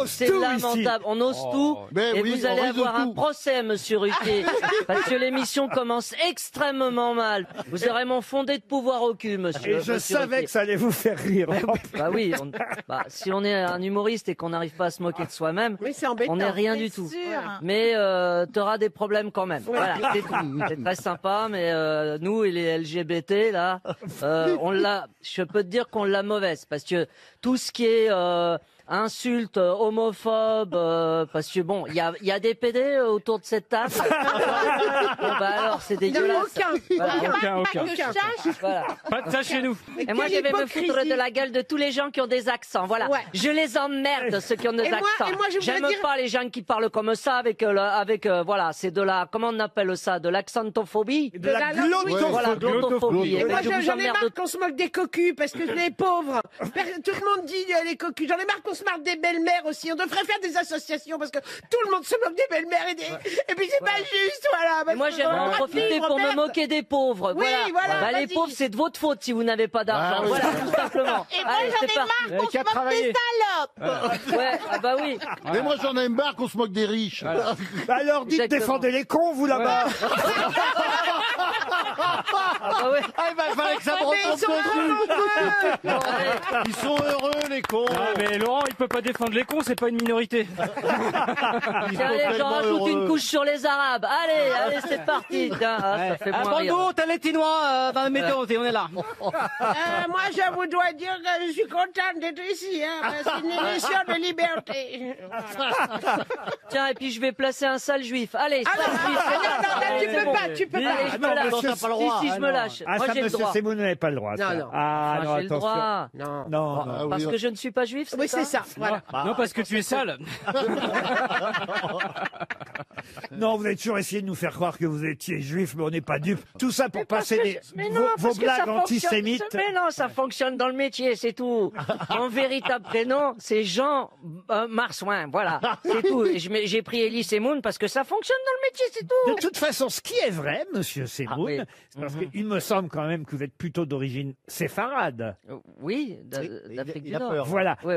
C'est lamentable. On ose tout. Et vous allez avoir un procès, monsieur Ruquier. Parce que l'émission commence extrêmement mal. Vous aurez mon fondé de pouvoir au cul, monsieur. Et je savais que ça allait vous faire rire. Bah oui, si on est un humoriste et qu'on n'arrive pas à se moquer de soi-même, on n'est rien du tout. Mais t'auras des problèmes quand même. Voilà, c'est tout. C'est très sympa, mais nous et les LGBT là, je peux te dire qu'on l'a mauvaise parce que tout ce qui est insultes homophobes, parce que bon, il y a des PD autour de cette table. Bon, bah alors, c'est dégueulasse. Aucun. Voilà. Pas de ça chez nous. Et moi, je vais me foutre de la gueule de tous les gens qui ont des accents. Voilà. Ouais. Je les emmerde, ceux qui ont des accents. J'aime pas les gens qui parlent comme ça avec voilà, c'est de la, comment on appelle ça, de l'accentophobie. De la glottophobie. Voilà, glottophobie. Et moi, j'en ai marre qu'on se moque des cocus parce que les pauvres. Tout le monde dit les cocus. J'en ai marre qu'on se marre des belles-mères aussi. On devrait faire des associations parce que tout le monde se moque des belles-mères et puis c'est pas juste, voilà. Et moi, j'aimerais en profiter pour me moquer des pauvres. Oui, voilà. Bah, les pauvres, c'est de votre faute si vous n'avez pas d'argent. Voilà, tout simplement. Et moi, j'en ai marre qu'on se moque des salopes. Ouais, bah oui. Mais moi, j'en ai marre qu'on se moque des riches. Alors, dites, défendez les cons, vous, là-bas. Il fallait que ça me retombe dessus. Ils sont heureux, les cons. Ah, mais Laurent, il peut pas défendre les cons, c'est pas une minorité. Allez, j'en rajoute une couche sur les Arabes. Allez, c'est parti. Tiens, ça fait moins rire. Brando, t'as les Tinois dans le météo, on est là. Moi, je vous dois dire que je suis contente d'être ici. C'est une émission de liberté. Voilà. Tiens, et puis je vais placer un sale juif. Allez, sale juif. Non, tu peux pas. Allez, je me lâche. Si, je me lâche. Ah, Moi, ça, j'ai le monsieur droit. Semoun n'avait pas le droit. Ça. Non. Ah, non, J'ai le attention. droit. Non. Parce que je ne suis pas juif, Oui, c'est ça. Voilà. Non, parce que tu es sale. Non, vous avez toujours essayé de nous faire croire que vous étiez juif, mais on n'est pas dupes. Tout ça pour passer vos blagues antisémites. Mais non, ça fonctionne dans le métier, c'est tout. Mon véritable prénom, c'est Jean Marsouin. Voilà, c'est tout. J'ai pris Elie Semoun parce que ça fonctionne dans le métier, c'est tout. De toute façon, ce qui est vrai, monsieur Semoun, c'est parce qu'il me semble quand même que vous êtes plutôt d'origine séfarade. Oui, d'Afrique du Nord. Voilà. Oui.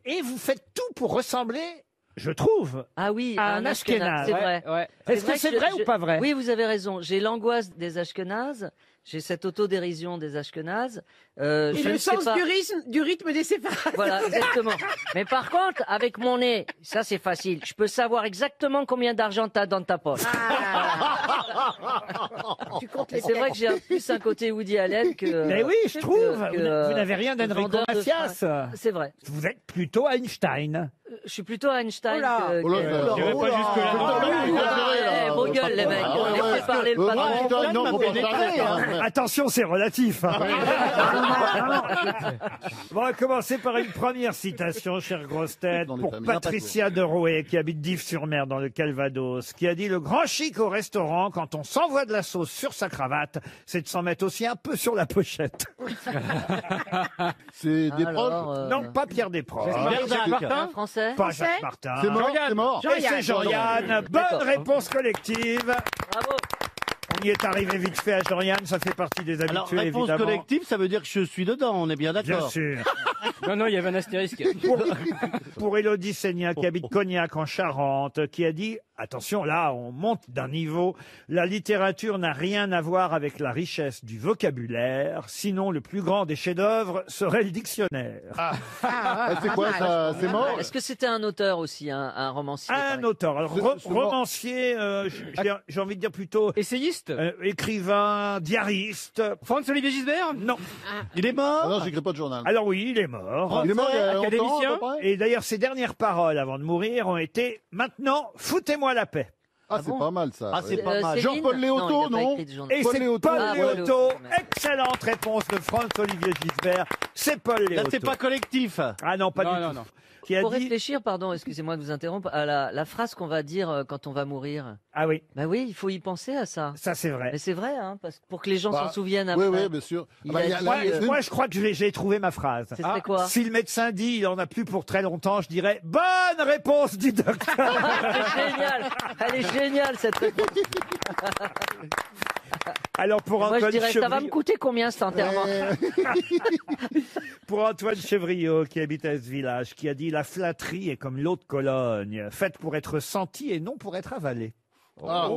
Et vous faites tout pour ressembler, je trouve, à un Ashkénaze. C'est vrai. Ouais. Est-ce que c'est vrai ou pas vrai? Oui, vous avez raison. J'ai l'angoisse des Ashkénazes. J'ai cette autodérision des Ashkénazes. Et le sens du rythme des séfarades. Voilà, exactement. Mais par contre, avec mon nez, ça c'est facile. Je peux savoir exactement combien d'argent t'as dans ta poche. Tu comptes les C'est vrai que j'ai plus un côté Woody Allen que... Mais oui, je trouve. Vous n'avez rien d'Enrico Macias. C'est vrai. Vous êtes plutôt Einstein. Je suis plutôt Einstein J'irai pas jusque-là. Vos gueules, les mecs. Laissez parler le patron. Attention, c'est relatif. Bon, on va commencer par une première citation, chère grosse tête, pour Patricia de Rouet, qui habite Dives-sur-Mer, dans le Calvados, qui a dit « Le grand chic au restaurant, quand on s'envoie de la sauce sur sa cravate, c'est de s'en mettre aussi un peu sur la pochette. » C'est Desproges. Non, pas Pierre Desproges. Jacques Martin, Français. Pas Jacques Martin. C'est mort, c'est mort. Et c'est Jean-Yann. Bonne réponse collective. Bravo. On y est arrivé vite fait à Jean-Yann, ça fait partie des habitués, Alors, réponse évidemment. collective, ça veut dire que je suis dedans, on est bien Bien d'accord. sûr. Non, il y avait un astérisque. Pour Élodie Seigna, qui habite Cognac en Charente, qui a dit, attention, là, on monte d'un niveau, la littérature n'a rien à voir avec la richesse du vocabulaire, sinon le plus grand des chefs-d'œuvre serait le dictionnaire. C'est quoi ça? C'est mort? Est-ce que c'était un auteur aussi, un romancier? Un auteur, alors, romancier, j'ai envie de dire plutôt Essayiste écrivain, diariste. Franz-Olivier Gisbert? Non. Il est mort? Ah non, j'écris pas de journal. Alors oui, il est mort. Il est mort il y a longtemps, académicien à peu près. Et d'ailleurs, ses dernières paroles avant de mourir ont été « Maintenant, foutez-moi la paix ». Ah, c'est pas mal ça. Ah, c'est pas mal. Céline Jean-Paul Léoto, non? Et Paul c'est Léoto. Paul Ah, Paul Léoto. Léoto. Excellente réponse de Franz-Olivier Gisbert. C'est Paul Là, Léoto. c'est pas collectif. Ah non, pas du tout. Non. Qui a Pour dit... réfléchir, pardon, excusez-moi de vous interrompre, à la phrase qu'on va dire quand on va mourir. Ah oui, Bah oui, il faut y penser à ça. ça c'est vrai. Mais c'est vrai, hein, parce que pour que les gens s'en souviennent Oui, après. oui, bien sûr. Il a dit, Moi, je crois que j'ai trouvé ma phrase. C'était quoi? Si le médecin dit il en a plus pour très longtemps, je dirais bonne réponse du docteur. C'est génial. Elle est géniale cette réponse. Alors pour Moi, je Antoine dirais, ça va me Chevriot, coûter combien cet enterrement? pour Antoine Chevriot, qui habite à ce village, qui a dit: la flatterie est comme l'eau de Cologne, faite pour être sentie et non pour être avalée. Ça,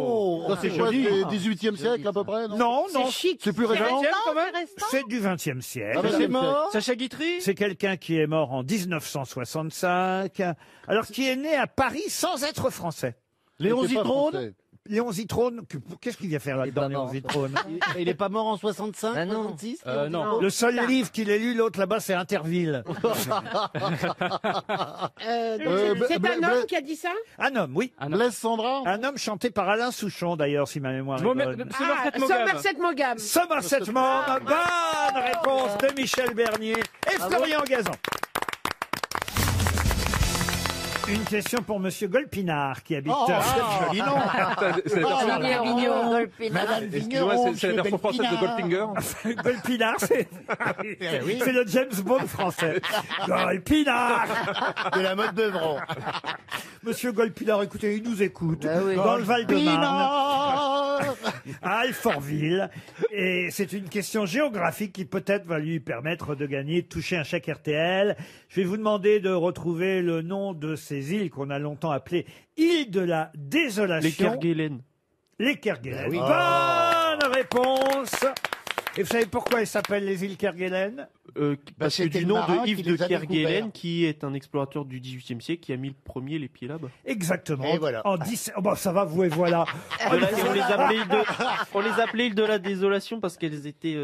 c'est joli. 18e siècle à peu près, non? Non, non, C'est chic. C'est plus récent. quand même. c'est du XXe siècle. Ah, mais c'est mort. Sacha Guitry. C'est quelqu'un qui est mort en 1965, alors qui est né à Paris sans être français. Léon C'était pas Zitrone. français. Léon Zitrone, qu'est-ce qu'il vient faire là-dedans, pas Léon mort. Zitrone? Il est pas mort en 65, Ah non. 66 Non. Le seul livre qu'il ait lu, l'autre là-bas, c'est Interville. C'est un homme qui a dit ça? Un homme, oui. Blaise Sandra. Un homme chanté par Alain Souchon, d'ailleurs, si ma mémoire est bonne. Somerset Maugham. Somerset Maugham. Bonne réponse de Michel Bernier et Florian Gazan. Une question pour Monsieur Golpinard, qui habite... joli nom. Madame Vigneron. C'est la version française de Goldfinger. Golpinard, c'est c'est le James Bond français. Golpinard. De la mode Beuvron. Monsieur Golpinard, écoutez, il nous écoute. Ah oui. Dans le Val-de-Marne, Pinard. à Alfortville. Et c'est une question géographique qui peut-être va lui permettre de gagner, de toucher un chèque RTL. Je vais vous demander de retrouver le nom de ces îles qu'on a longtemps appelées îles de la désolation. Les Kerguelen. Les Kerguelen. oui. Bonne réponse. Et vous savez pourquoi elles s'appellent les îles Kerguelen? Parce que c'était du le nom marin de qui Yves de les a Kerguelen, découverts. qui est un explorateur du XVIIIe siècle, qui a mis le premier les pieds là-bas. Exactement. Et voilà. En 10... Oh, bah, ça va, vous et voilà. Et on les appelait îles de la désolation parce qu'elles étaient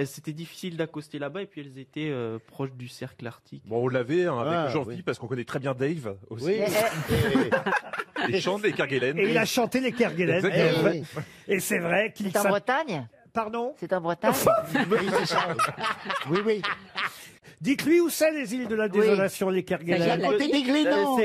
c'était difficile d'accoster là-bas et puis elles étaient proches du cercle arctique. Bon, on l'avait avec Ah, Jean-Philippe oui. parce qu'on connaît très bien Dave aussi. Oui. Il chante les Kerguelen. Et il a chanté les Kerguelen. Exactement. Et c'est vrai qu'il C'est en s'appelle... Bretagne? Pardon? C'est en Bretagne? Oui, oui. Dites-lui où c'est les îles de la désolation, les Kerguelen. C'est à Côté des Glénans.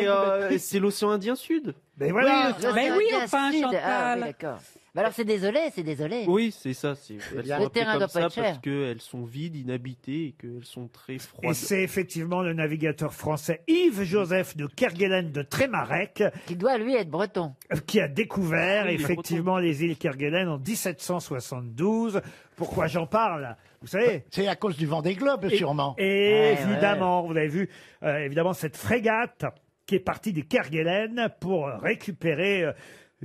C'est l'océan Indien Sud. Mais voilà. oui, enfin, Chantal. Ah, oui, d'accord. Bah alors c'est désolé, c'est désolé. Oui, c'est ça. Elles bien. sont Le appelées terrain comme doit pas ça être cher. parce qu'elles sont vides, inhabitées et qu'elles sont très Et froides. c'est effectivement le navigateur français Yves-Joseph de Kerguelen de Trémarec Qui doit lui être breton. qui a découvert Oui, le effectivement les îles Kerguelen en 1772. Pourquoi j'en parle? Vous savez? C'est à cause du Vendée Globe, sûrement. Et évidemment, vous avez vu, évidemment, cette frégate qui est partie des Kerguelen pour récupérer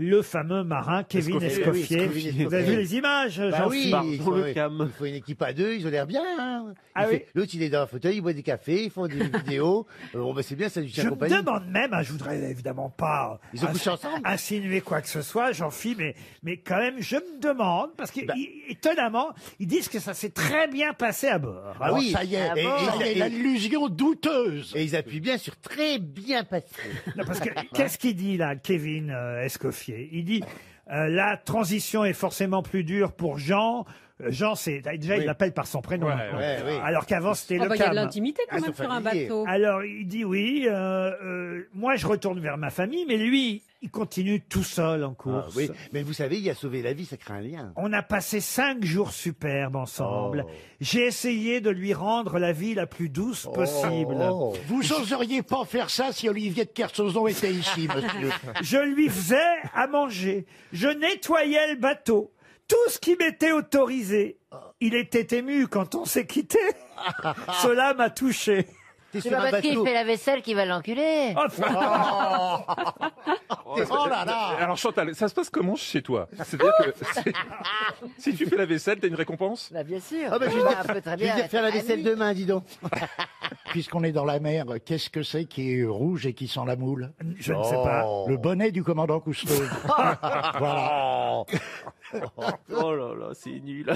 le fameux marin Kevin Escoffier. Vous avez vu les images, Bah oui, Jean-Philippe? il faut une équipe à deux, ils ont l'air bien. Hein. Ah oui. L'autre, il est dans un fauteuil, il boit des cafés, ils font des vidéos. Bon, bah, c'est bien, ça lui tient Je me compagnie. demande même, je voudrais évidemment pas Ils ont couché ensemble insinuer quoi que ce soit, Jean-Philippe, mais quand même, je me demande, parce que étonnamment, ils disent que ça s'est très bien passé à bord. Ah oui, ça y est. Ah bon Et L'allusion douteuse. ils appuient bien sur très bien passé. Non, parce que qu'est-ce qu'il dit là, Kevin Escoffier? Il dit la transition est forcément plus dure pour Jean. Jean, c'est déjà il l'appelle par son prénom. maintenant. oui. Alors qu'avant c'était Il le y a de Cam. l'intimité quand Ah, même ils sont sur un familiers. bateau. Alors il dit oui, moi je retourne vers ma famille, mais lui, il continue tout seul en Ah, course. oui, mais vous savez, il a sauvé la vie, ça crée un lien. On a passé 5 jours superbes ensemble. Oh. J'ai essayé de lui rendre la vie la plus douce possible. Oh. Vous oseriez pas faire ça si Olivier de Kersauzon était ici, monsieur. Je lui faisais à manger. Je nettoyais le bateau. Tout ce qui m'était autorisé. Il était ému quand on s'est quitté. Cela m'a touché. T'es C'est sur pas un parce qu'il bateau. fait la vaisselle qu'il va l'enculer. Oh là là. Alors Chantal, ça se passe comment chez toi? C'est-à-dire que si tu fais la vaisselle, t'as une récompense? Bah bien sûr. Ah bah, je vais On dire- peut très je vais bien dire faire la être vaisselle amis. demain, dis donc. Puisqu'on est dans la mer, qu'est-ce que c'est qui est rouge et qui sent la moule? Je ne sais pas. Le bonnet du commandant Cousteau. Voilà. Oh là là, c'est nul.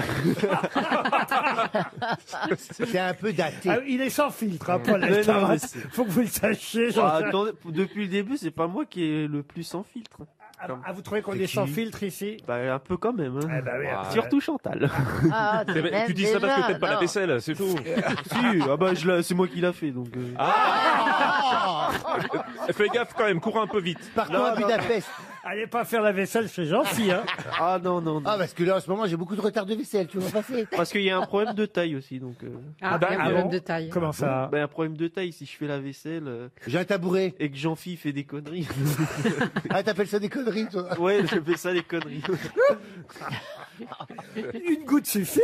C'est un peu daté. Ah, il est sans filtre, hein, Paul Mais non, Elkarat. mais c'est- Faut que vous le sachiez. Ah, Jean-Jacques. attendez, depuis le début, c'est pas moi qui est le plus sans filtre. Vous trouvez qu'on est sans filtre ici? Bah, un peu quand même. Hein. Eh ben oui, après. Surtout Chantal. Ah, C'est- même Tu dis ça parce que déjà, t'aimes pas la non. vaisselle, c'est tout. Si, ah bah, c'est moi qui l'a fait, donc. Fais gaffe quand même, cours un peu vite. Partons à Budapest. Allez pas faire la vaisselle chez Jean-Phi, hein. Ah non, non, non. Ah, parce que là, en ce moment, j'ai beaucoup de retard de vaisselle, tu vois passer. Parce qu'il y a un problème de taille aussi, donc. Ah, bah, il y a un ah problème bon de taille. Comment ça? Ben, un problème de taille, si je fais la vaisselle J'ai un tabouret. et que Jean-Phi fait des conneries. Ah, t'appelles ça des conneries, toi? Ouais, je fais ça des conneries. Une goutte suffit.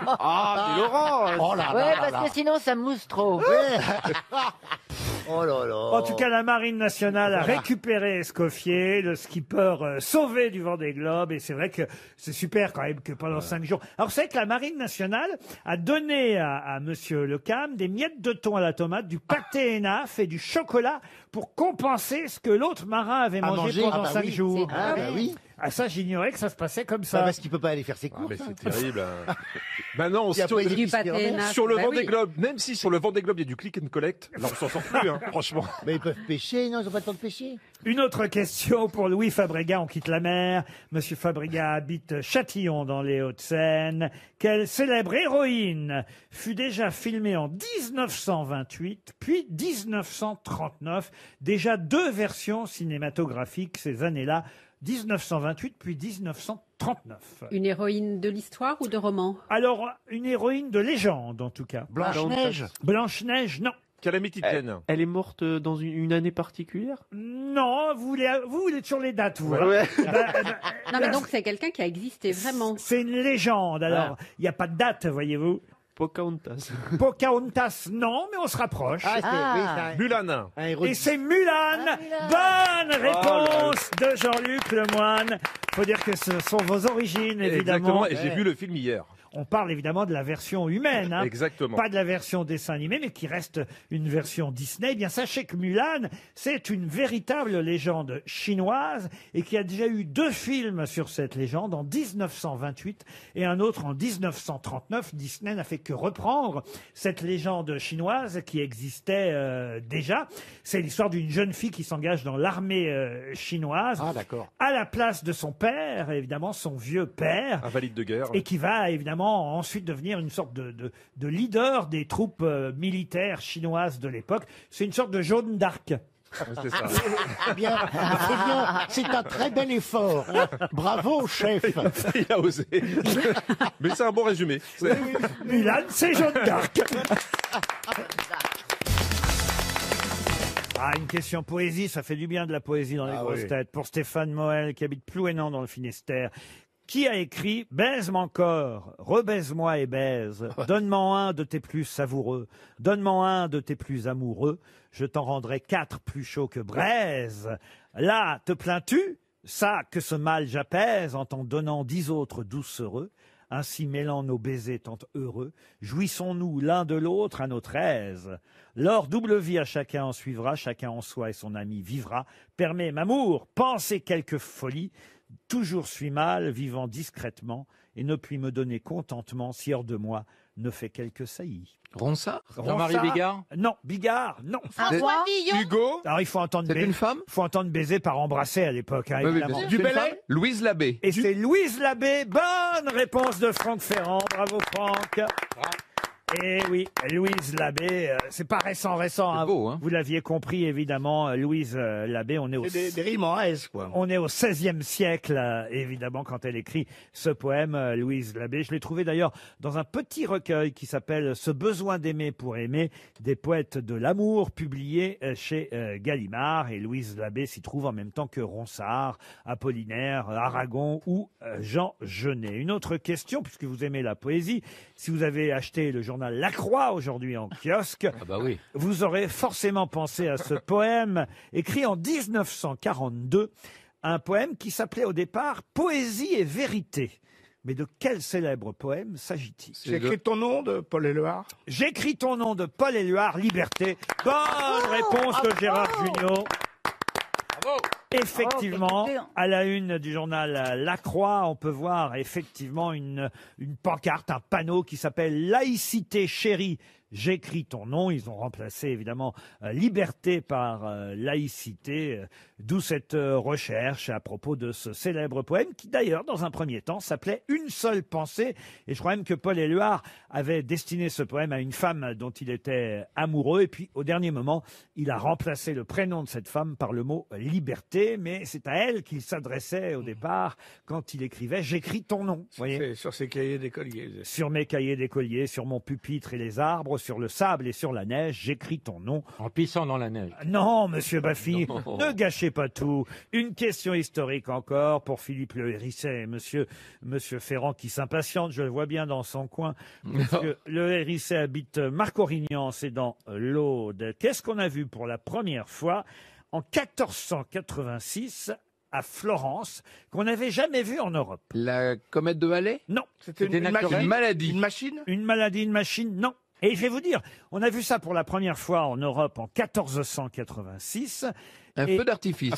Ah, mais Laurent Oh là Ouais, là là parce là. que sinon ça mousse trop. Oh là là. En tout cas, la Marine nationale a récupéré Escoffier, le skipper sauvé du Vendée Globe. Et c'est vrai que c'est super quand même que pendant 5 jours. Alors, c'est que la Marine nationale a donné à Monsieur Lecam des miettes de thon à la tomate, du pâté Enaf et du chocolat pour compenser ce que l'autre marin avait À mangé manger, pendant ah bah 5 oui. jours. Ah, bah oui. Ah, ça, j'ignorais que ça se passait comme ça. Ça, parce qu'il peut pas aller faire ses Ah, courses. mais hein. c'est terrible. Hein. Maintenant, Il y a sur, pas Du pâté Enaf. sur le Bah Vendée oui. Globe, même si sur le Vendée Globe, il y a du click and collect, là, on s'en sort plus, hein, franchement. Mais ils peuvent pêcher, non? Ils ont pas le temps de pêcher. Une autre question pour Louis Fabregat. On quitte la mer. Monsieur Fabregat habite Châtillon dans les Hauts-de-Seine. Quelle célèbre héroïne fut déjà filmée en 1928 puis 1939? Déjà 2 versions cinématographiques ces années-là. 1928 puis 1939. Une héroïne de l'histoire ou de roman? Alors, une héroïne de légende en tout cas. Blanche-Neige. Blanche-Neige, non. Calamity Jane. Elle est morte dans une année particulière? Non, vous voulez toujours les dates, vous. hein. Ouais. Non, mais donc c'est quelqu'un qui a existé vraiment. C'est une légende, alors. Il n'y a pas de date, voyez-vous. Pocahontas. Pocahontas, non, mais on se rapproche. Ah, Ah. oui, Mulan. un héros. Et c'est Mulan. Bonne réponse de Jean-Luc Lemoyne. Faut dire que ce sont vos origines, évidemment. Exactement, et j'ai vu le film hier. On parle évidemment de la version humaine, hein. Exactement. Pas de la version dessin animé, mais qui reste une version Disney. Eh bien, sachez que Mulan, c'est une véritable légende chinoise et qu'il y a déjà eu 2 films sur cette légende en 1928 et un autre en 1939. Disney n'a fait que reprendre cette légende chinoise qui existait déjà. C'est l'histoire d'une jeune fille qui s'engage dans l'armée chinoise Ah, d'accord. à la place de son père, évidemment son vieux père, Invalide de guerre. et qui va évidemment ensuite devenir une sorte de leader des troupes militaires chinoises de l'époque. C'est une sorte de Jeanne d'Arc. C'est ça. C'est bien, c'est bien. C'est un très bel effort. Bravo, chef. Il a osé. Mais c'est un bon résumé. C'est- Mulan, c'est Jeanne d'Arc. Ah, une question poésie, ça fait du bien de la poésie dans les Ah grosses oui. têtes. Pour Stéphane Moël, qui habite Plouénan dans le Finistère. Qui a écrit « Baise-moi encore, rebaise-moi et baise, donne-moi un de tes plus savoureux, donne-moi un de tes plus amoureux, je t'en rendrai 4 plus chauds que braise. Là, te plains-tu? Ça, que ce mal j'apaise en t'en donnant 10 autres doucereux. Ainsi mêlant nos baisers tant heureux, jouissons-nous l'un de l'autre à notre aise. L'or double vie à chacun en suivra, chacun en soi et son ami vivra. Permets, m'amour, penser quelque folie, toujours suis mal, vivant discrètement, et ne puis me donner contentement si hors de moi ne fait quelque saillie. Ronsard Ronsard Jean-Marie Bigard Non, Bigard, non. François Villon. Hugo. Alors il faut entendre C'est une femme faut entendre baiser par embrasser à l'époque, hein, Oui, oui, évidemment. bien sûr. Du C'est une Bellay femme Louise Labbé. Et c'est Louise Labbé. Bonne réponse de Franck Ferrand. Bravo Franck. Et oui, Louise Labbé, c'est pas récent, hein. C'est beau, hein. Vous l'aviez compris, évidemment, Louise Labbé, on est au... C'est des rimes en S, quoi. On est au XVIe siècle, évidemment, quand elle écrit ce poème, Louise Labbé. Je l'ai trouvé d'ailleurs dans un petit recueil qui s'appelle « Ce besoin d'aimer pour aimer », des poètes de l'amour, publié chez Gallimard. Et Louise Labbé s'y trouve en même temps que Ronsard, Apollinaire, Aragon ou Jean Genet. Une autre question, puisque vous aimez la poésie, si vous avez acheté le journal La Croix aujourd'hui en kiosque, Ah bah oui. vous aurez forcément pensé à ce poème écrit en 1942, un poème qui s'appelait au départ « Poésie et vérité ». Mais de quel célèbre poème s'agit-il? J'écris ton nom de Paul Éluard. J'écris ton nom de Paul Éluard, Liberté. Bonne réponse de Gérard Jugnot. Effectivement, à la une du journal La Croix, on peut voir effectivement une pancarte, un panneau qui s'appelle « Laïcité chérie, J'écris ton nom. Ils ont remplacé évidemment liberté par laïcité, d'où cette recherche à propos de ce célèbre poème qui d'ailleurs dans un premier temps s'appelait Une seule pensée. Et je crois même que Paul Éluard avait destiné ce poème à une femme dont il était amoureux. Et puis au dernier moment, il a remplacé le prénom de cette femme par le mot liberté. Mais c'est à elle qu'il s'adressait au départ quand il écrivait J'écris ton nom. Vous voyez ? Sur ses cahiers d'écolier. Sur mes cahiers d'écolier, sur mon pupitre et les arbres, sur le sable et sur la neige, j'écris ton nom. En pissant dans la neige. Non, monsieur Baffy, ne gâchez pas tout. Une question historique encore pour Philippe Le Hérisset et monsieur Ferrand qui s'impatiente, je le vois bien dans son coin. Parce que Le Hérisset habite Marcorignan, c'est dans l'Aude. Qu'est-ce qu'on a vu pour la première fois en 1486 à Florence, qu'on n'avait jamais vu en Europe? La comète de Halley? Non. C'était une maladie. Une machine? Une maladie, une machine? Non. Et je vais vous dire, on a vu ça pour la première fois en Europe en 1486. Un feu d'artifice.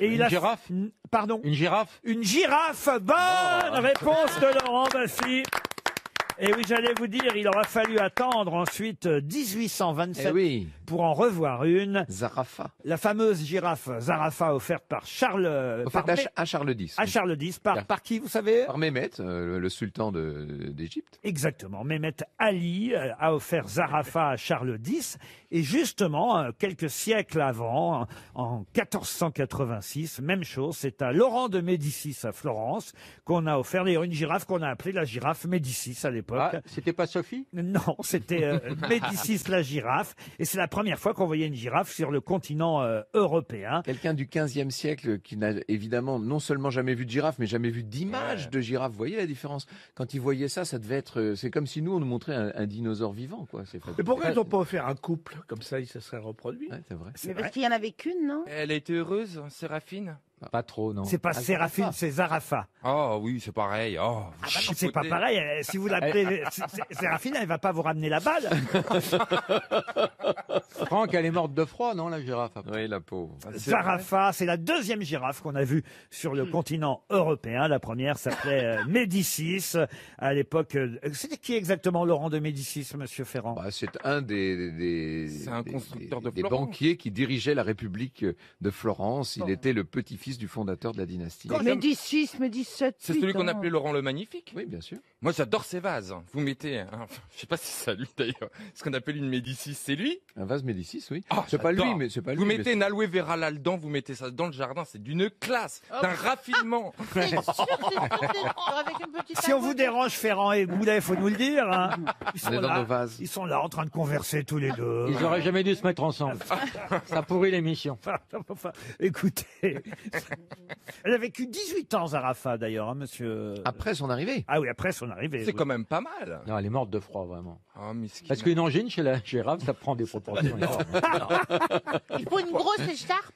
Une girafe? Pardon? Une girafe? Une girafe. Bonne réponse de Laurent Baffy. Et oui, j'allais vous dire, il aura fallu attendre ensuite 1827 pour en revoir une. Zarafa. La fameuse girafe Zarafa offerte par Charles... à Charles X. À Charles X. Par qui, vous savez? Par Mehmet, le sultan d'Égypte. Exactement. Mehmet Ali a offert Zarafa à Charles X. Et justement, quelques siècles avant, en 1486, même chose, c'est à Laurent de Médicis à Florence qu'on a offert d'ailleurs une girafe qu'on a appelée la girafe Médicis à l'époque. Ah, c'était pas Sophie? Non, c'était Médicis la girafe. Et c'est la première fois qu'on voyait une girafe sur le continent européen. Quelqu'un du 15e siècle qui n'a évidemment non seulement jamais vu de girafe, mais jamais vu d'image de girafe. Vous voyez la différence? Quand il voyait ça, ça devait être... C'est comme si nous, on nous montrait un dinosaure vivant, quoi. Mais pourquoi ils n'ont pas offert un couple? Comme ça, il se serait reproduit. Ouais, c'est vrai. Mais parce qu'il y en avait qu'une, non? Elle a été heureuse, Séraphine? Pas trop, non. C'est pas Séraphine, c'est Zarafa. Oh oui, c'est pareil. Oh, c'est pas pareil. Si vous l'appelez Séraphine, elle va pas vous ramener la balle. Franck, elle est morte de froid, non, la girafe? Oui, la pauvre. Zarafa, c'est la deuxième girafe qu'on a vue sur le continent européen. La première s'appelait Médicis. À l'époque, c'était qui exactement Laurent de Médicis, monsieur Ferrand? C'est un des constructeur de des Florence. banquiers qui dirigeait la République de Florence. Il était le petit-fils du fondateur de la dynastie. Médicis, Médicis. C'est celui qu'on appelait Laurent le Magnifique? Oui, bien sûr. Moi, j'adore ces vases. Vous mettez, je sais pas si c'est lui d'ailleurs, ce qu'on appelle une Médicis, c'est lui? Un vase Médicis, oui. Oh, c'est pas lui, j'adore. mais c'est pas lui. Vous mettez une aloe vera là-dedans, vous mettez ça dans le jardin, c'est d'une classe, d'un raffinement. C'est sûr, avec une petite Si on vous dérange, Ferrand et Boulet, faut nous le dire. Hein. On est dans nos vases. Ils sont là en train de converser tous les deux. Ils auraient jamais dû se mettre ensemble. Ça pourrit l'émission. Enfin, écoutez, elle a vécu 18 ans, Zarafa, d'ailleurs, hein, monsieur. Après son arrivée. Ah oui, après son arrivée. C'est oui. quand même pas mal. Non, elle est morte de froid, vraiment. Oh, miskin. Parce qu'une angine chez la girafe, ça prend des proportions énormes. Il faut une grosse écharpe.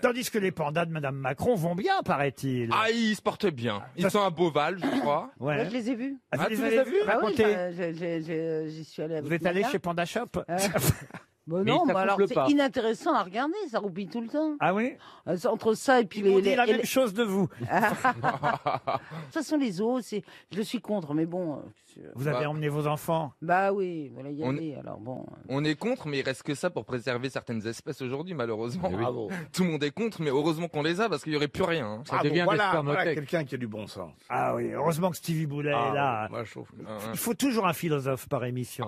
Tandis que les pandas de Madame Macron vont bien, paraît-il. Ah, ils se portent bien. Ils sont à Beauval, je crois. Ouais. Moi, je les ai vus. Ah, vous tu les les avez as vus? Ah oui, Racontez. j'y suis allé avec Vous êtes ma allé mère. chez Panda Shop Bon, Mais non, ça mais alors souffle c'est pas. inintéressant à regarder, ça roupille tout le temps. Ah oui? Entre ça et puis Ils m'ont dit les- la et même les- chose de vous. De toute façon, les os, je suis contre, mais bon. Vous avez emmené vos enfants? Bah oui, voilà, y On- aller, alors bon. On est contre, mais il reste que ça pour préserver certaines espèces aujourd'hui, malheureusement. Eh oui. Bravo. Tout le monde est contre, mais heureusement qu'on les a parce qu'il y aurait plus rien. hein. Ça devient des voilà spermothèques. quelqu'un qui a du bon sens. Ah oui, heureusement que Stevie Boulet est là. Moi, je trouve que... Il faut toujours un philosophe par émission.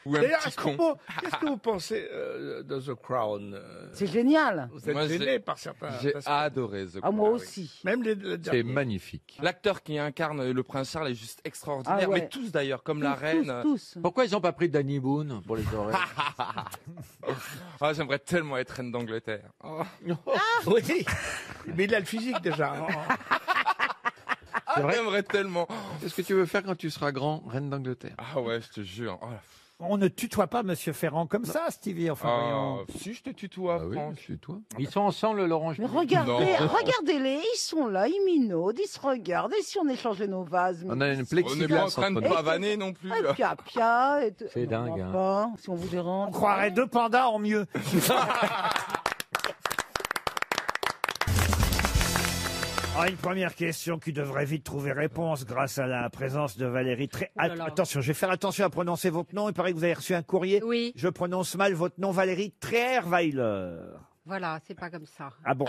Ou un D'ailleurs, petit est-ce con. qu'est-ce que vous pensez de The Crown? C'est génial. Vous êtes Moi, gêné par certains J'ai aspects. adoré The Ah, moi Crown. aussi. Même les C'est derniers. magnifique. L'acteur qui incarne le prince Charles est juste extraordinaire, Ah ouais. mais tous d'ailleurs, comme la reine. Tous. Pourquoi ils n'ont pas pris Danny Boone pour les oreilles? Ah, j'aimerais tellement être reine d'Angleterre. Oh. Oui, mais il a le physique déjà. Ah, j'aimerais tellement. Qu'est-ce que tu veux faire quand tu seras grand, reine d'Angleterre? Ah ouais, je te jure. Oh, On ne tutoie pas Monsieur Ferrand comme ça, Stevie. Enfin, voyons. si je te tutoie, Ah oui, Franck. c'est toi. Ils sont ensemble, Laurent. Mais regardez, Non. regardez-les, ils sont là, ils minaudent, ils se regardent. Et si on échangeait nos vases? On a une On n'est plexiglas pas en train de entre nous. pavaner non plus. Ah, pia, pia, et C'est non, dingue, on va hein. pas, si on vous dérange. On croirait deux pandas en mieux. Ah, une première question qui devrait vite trouver réponse grâce à la présence de Valérie Tré... Oh là là. Attention, je vais faire attention à prononcer votre nom. Il paraît que vous avez reçu un courrier. Oui. Je prononce mal votre nom, Valérie Trierweiler. Voilà, c'est pas comme ça. Ah bon.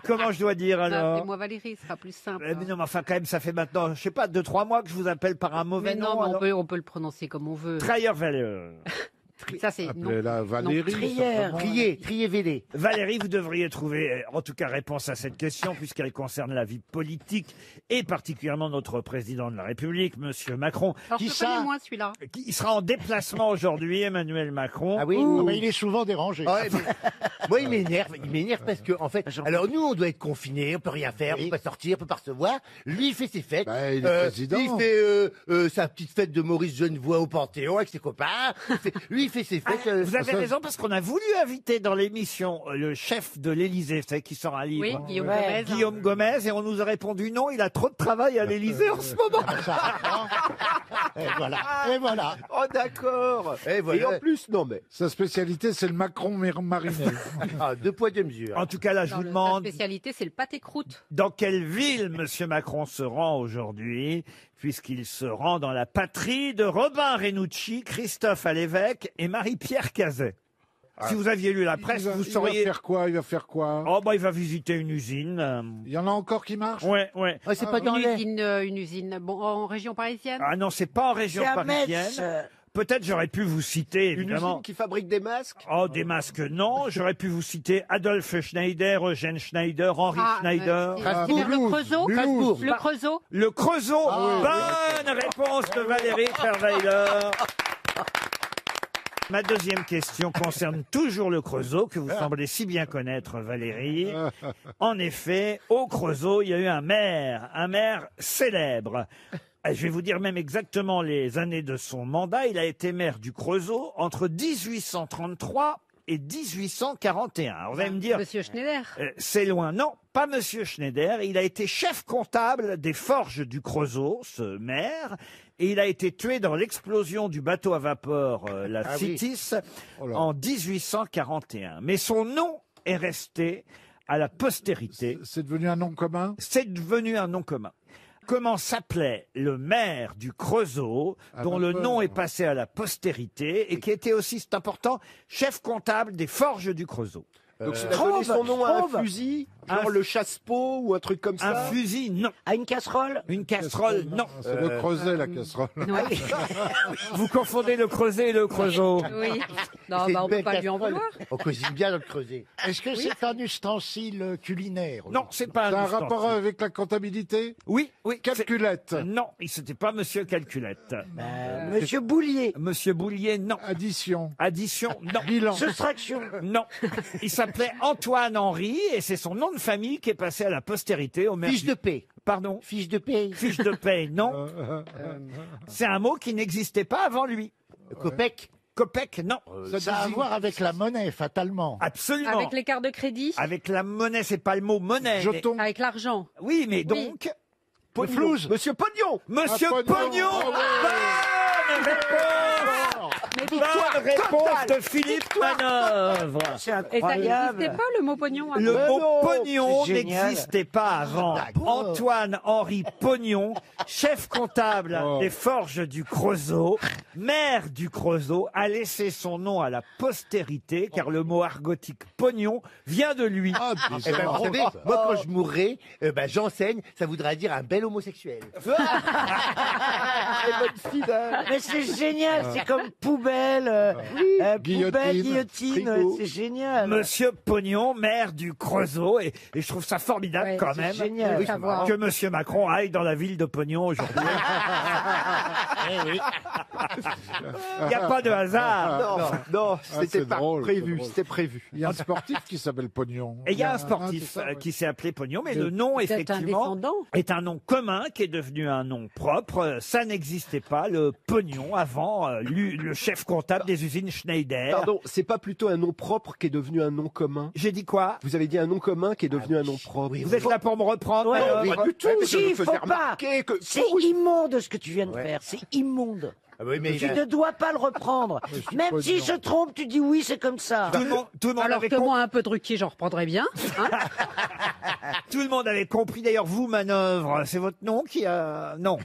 Comment je dois dire alors? Et moi Valérie, ce sera plus simple. Mais non, mais enfin quand même, ça fait maintenant, je sais pas, 2-3 mois que je vous appelle par un mauvais Mais nom. non, mais alors. on peut le prononcer comme on veut. Trierweiler. Ça c'est non. Appelez-la Valérie. certainement. Trier. Valérie, vous devriez trouver, en tout cas, réponse à cette question, puisqu'elle concerne la vie politique et particulièrement notre président de la République, Monsieur Macron. Alors je connais moins celui-là. Qui sera en déplacement aujourd'hui, Emmanuel Macron. Ah oui, mais il est souvent dérangé. Ouais, mais moi, il m'énerve parce que, en fait, alors nous, on doit être confinés, on peut rien faire, on peut pas sortir, on peut pas recevoir. Lui, il fait ses fêtes. Il est président. Il fait sa petite fête de Maurice Genevoix au Panthéon avec ses copains. Lui, il fait ses fêtes. Vous avez raison, parce qu'on a voulu inviter dans l'émission le chef de l'Élysée, vous savez, qui sort un livre. Oui, Guillaume Gomez. Guillaume Gomez, et on nous a répondu non, il a trop de travail à l'Élysée en ce moment. Et voilà. Oh, d'accord. Et en plus, non, mais. Sa spécialité, c'est le Macron mariné. 2 poids 2 mesures. En tout cas, là, je vous demande La spécialité, c'est le pâté croûte. dans quelle ville Monsieur Macron se rend aujourd'hui, puisqu'il se rend dans la patrie de Robin Renucci, Christophe Alévèque et Marie-Pierre Cazet. Si vous aviez lu la presse, vous sauriez... Il va faire quoi? Oh, bah, il va visiter une usine. Il y en a encore qui marchent? Ouais. C'est pas dans Une usine en région parisienne. Ah non, c'est pas en région C'est à parisienne. Metz. Peut-être j'aurais pu vous citer, Une évidemment. usine qui fabrique des masques? Oh, des masques, non. J'aurais pu vous citer Adolphe Schneider, Eugène Schneider, Henri Schneider. C'est vers le Creusot. Le Creusot. Le Creusot. Bonne réponse de Valérie Trierweiler. Ma deuxième question concerne toujours le Creusot, que vous semblez si bien connaître, Valérie. En effet, au Creusot, il y a eu un maire célèbre. Je vais vous dire même exactement les années de son mandat. Il a été maire du Creusot entre 1833 et 1841. Alors, vous allez me dire... Monsieur Schneider. C'est loin. Non, pas Monsieur Schneider. Il a été chef comptable des forges du Creusot, ce maire. Et il a été tué dans l'explosion du bateau à vapeur, la Citis, en 1841. Mais son nom est resté à la postérité. C'est devenu un nom commun? C'est devenu un nom commun. Comment s'appelait le maire du Creusot, dont le nom est passé à la postérité, et qui était aussi, c'est important, chef comptable des forges du Creusot? Donc il a donné son nom à un fusil, genre le chasse-peau ou un truc comme ça? Un fusil, non. À une casserole? Une casserole, non. C'est le creuset, la casserole. Vous confondez le creuset et le Creusot. Oui. Non, on peut pas lui en vouloir. On cuisine bien dans le creuset. Est-ce que c'est un ustensile culinaire? Non, c'est pas C'est un ustensile. rapport avec la comptabilité? Oui. Calculette? Non, c'était pas Monsieur Calculette. Monsieur Boulier? Monsieur Boulier, non. Addition? Non. Bilan? Soustraction? Non. Il s'appelait Antoine Henry, et c'est son nom de famille qui est passé à la postérité au maire. Fiche de paix. Pardon? Fiche de paix. Fiche de paie, non. C'est un mot qui n'existait pas avant lui. Copec. Copec, non. Ça a à voir avec la monnaie, fatalement. Absolument. Avec les cartes de crédit. Avec la monnaie, c'est pas le mot monnaie. Jeton? Avec l'argent. Oui, mais donc... Pognon. Flouze. Monsieur Pognon? Monsieur Ah, Pognon. Bonne réponse. Bonne réponse de Philippe Manœuvre. C'est Et ça incroyable. n'existait pas le mot pognon. Le avant. mot pognon c'est génial. n'existait pas avant. Antoine-Henri Pognon, chef comptable des forges du Creusot, maire du Creusot, a laissé son nom à la postérité, car le mot argotique pognon vient de lui. Vous savez, moi quand je mourrai, j'enseigne, ça voudra dire un bel homosexuel. Mais c'est génial, c'est comme poubelle, guillotine, c'est génial. Monsieur Pognon, maire du Creusot, et je trouve ça formidable Ouais, quand c'est même génial. Oui, savoir. que Monsieur Macron aille dans la ville de Pognon aujourd'hui. Il n'y a pas de hasard. Non, c'était pas prévu, c'était prévu. Il y a un sportif qui s'appelle Pognon. Et il y a un sportif qui s'est appelé Pognon, mais le nom, C'est un effectivement, descendant. est un nom commun qui est devenu un nom propre. Ça n'existait pas, le Pognon, avant le chef comptable des usines Schneider. Pardon, c'est pas plutôt un nom propre qui est devenu un nom commun? J'ai dit quoi? Vous avez dit un nom commun qui est devenu un nom propre. Vous êtes là pour me reprendre? Ouais, alors oui. Pas du tout. Si, je faut faisais pas. remarquer que... C'est immonde ce que tu viens de faire, c'est immonde. oui, mais Tu ne dois pas le reprendre. Même s'il se trompe, tu dis oui, c'est comme ça. Tout le monde Alors avait que moi, un peu truqué, j'en reprendrais bien. Hein. Tout le monde avait compris. D'ailleurs, vous, Manœuvre, c'est votre nom qui a... Non.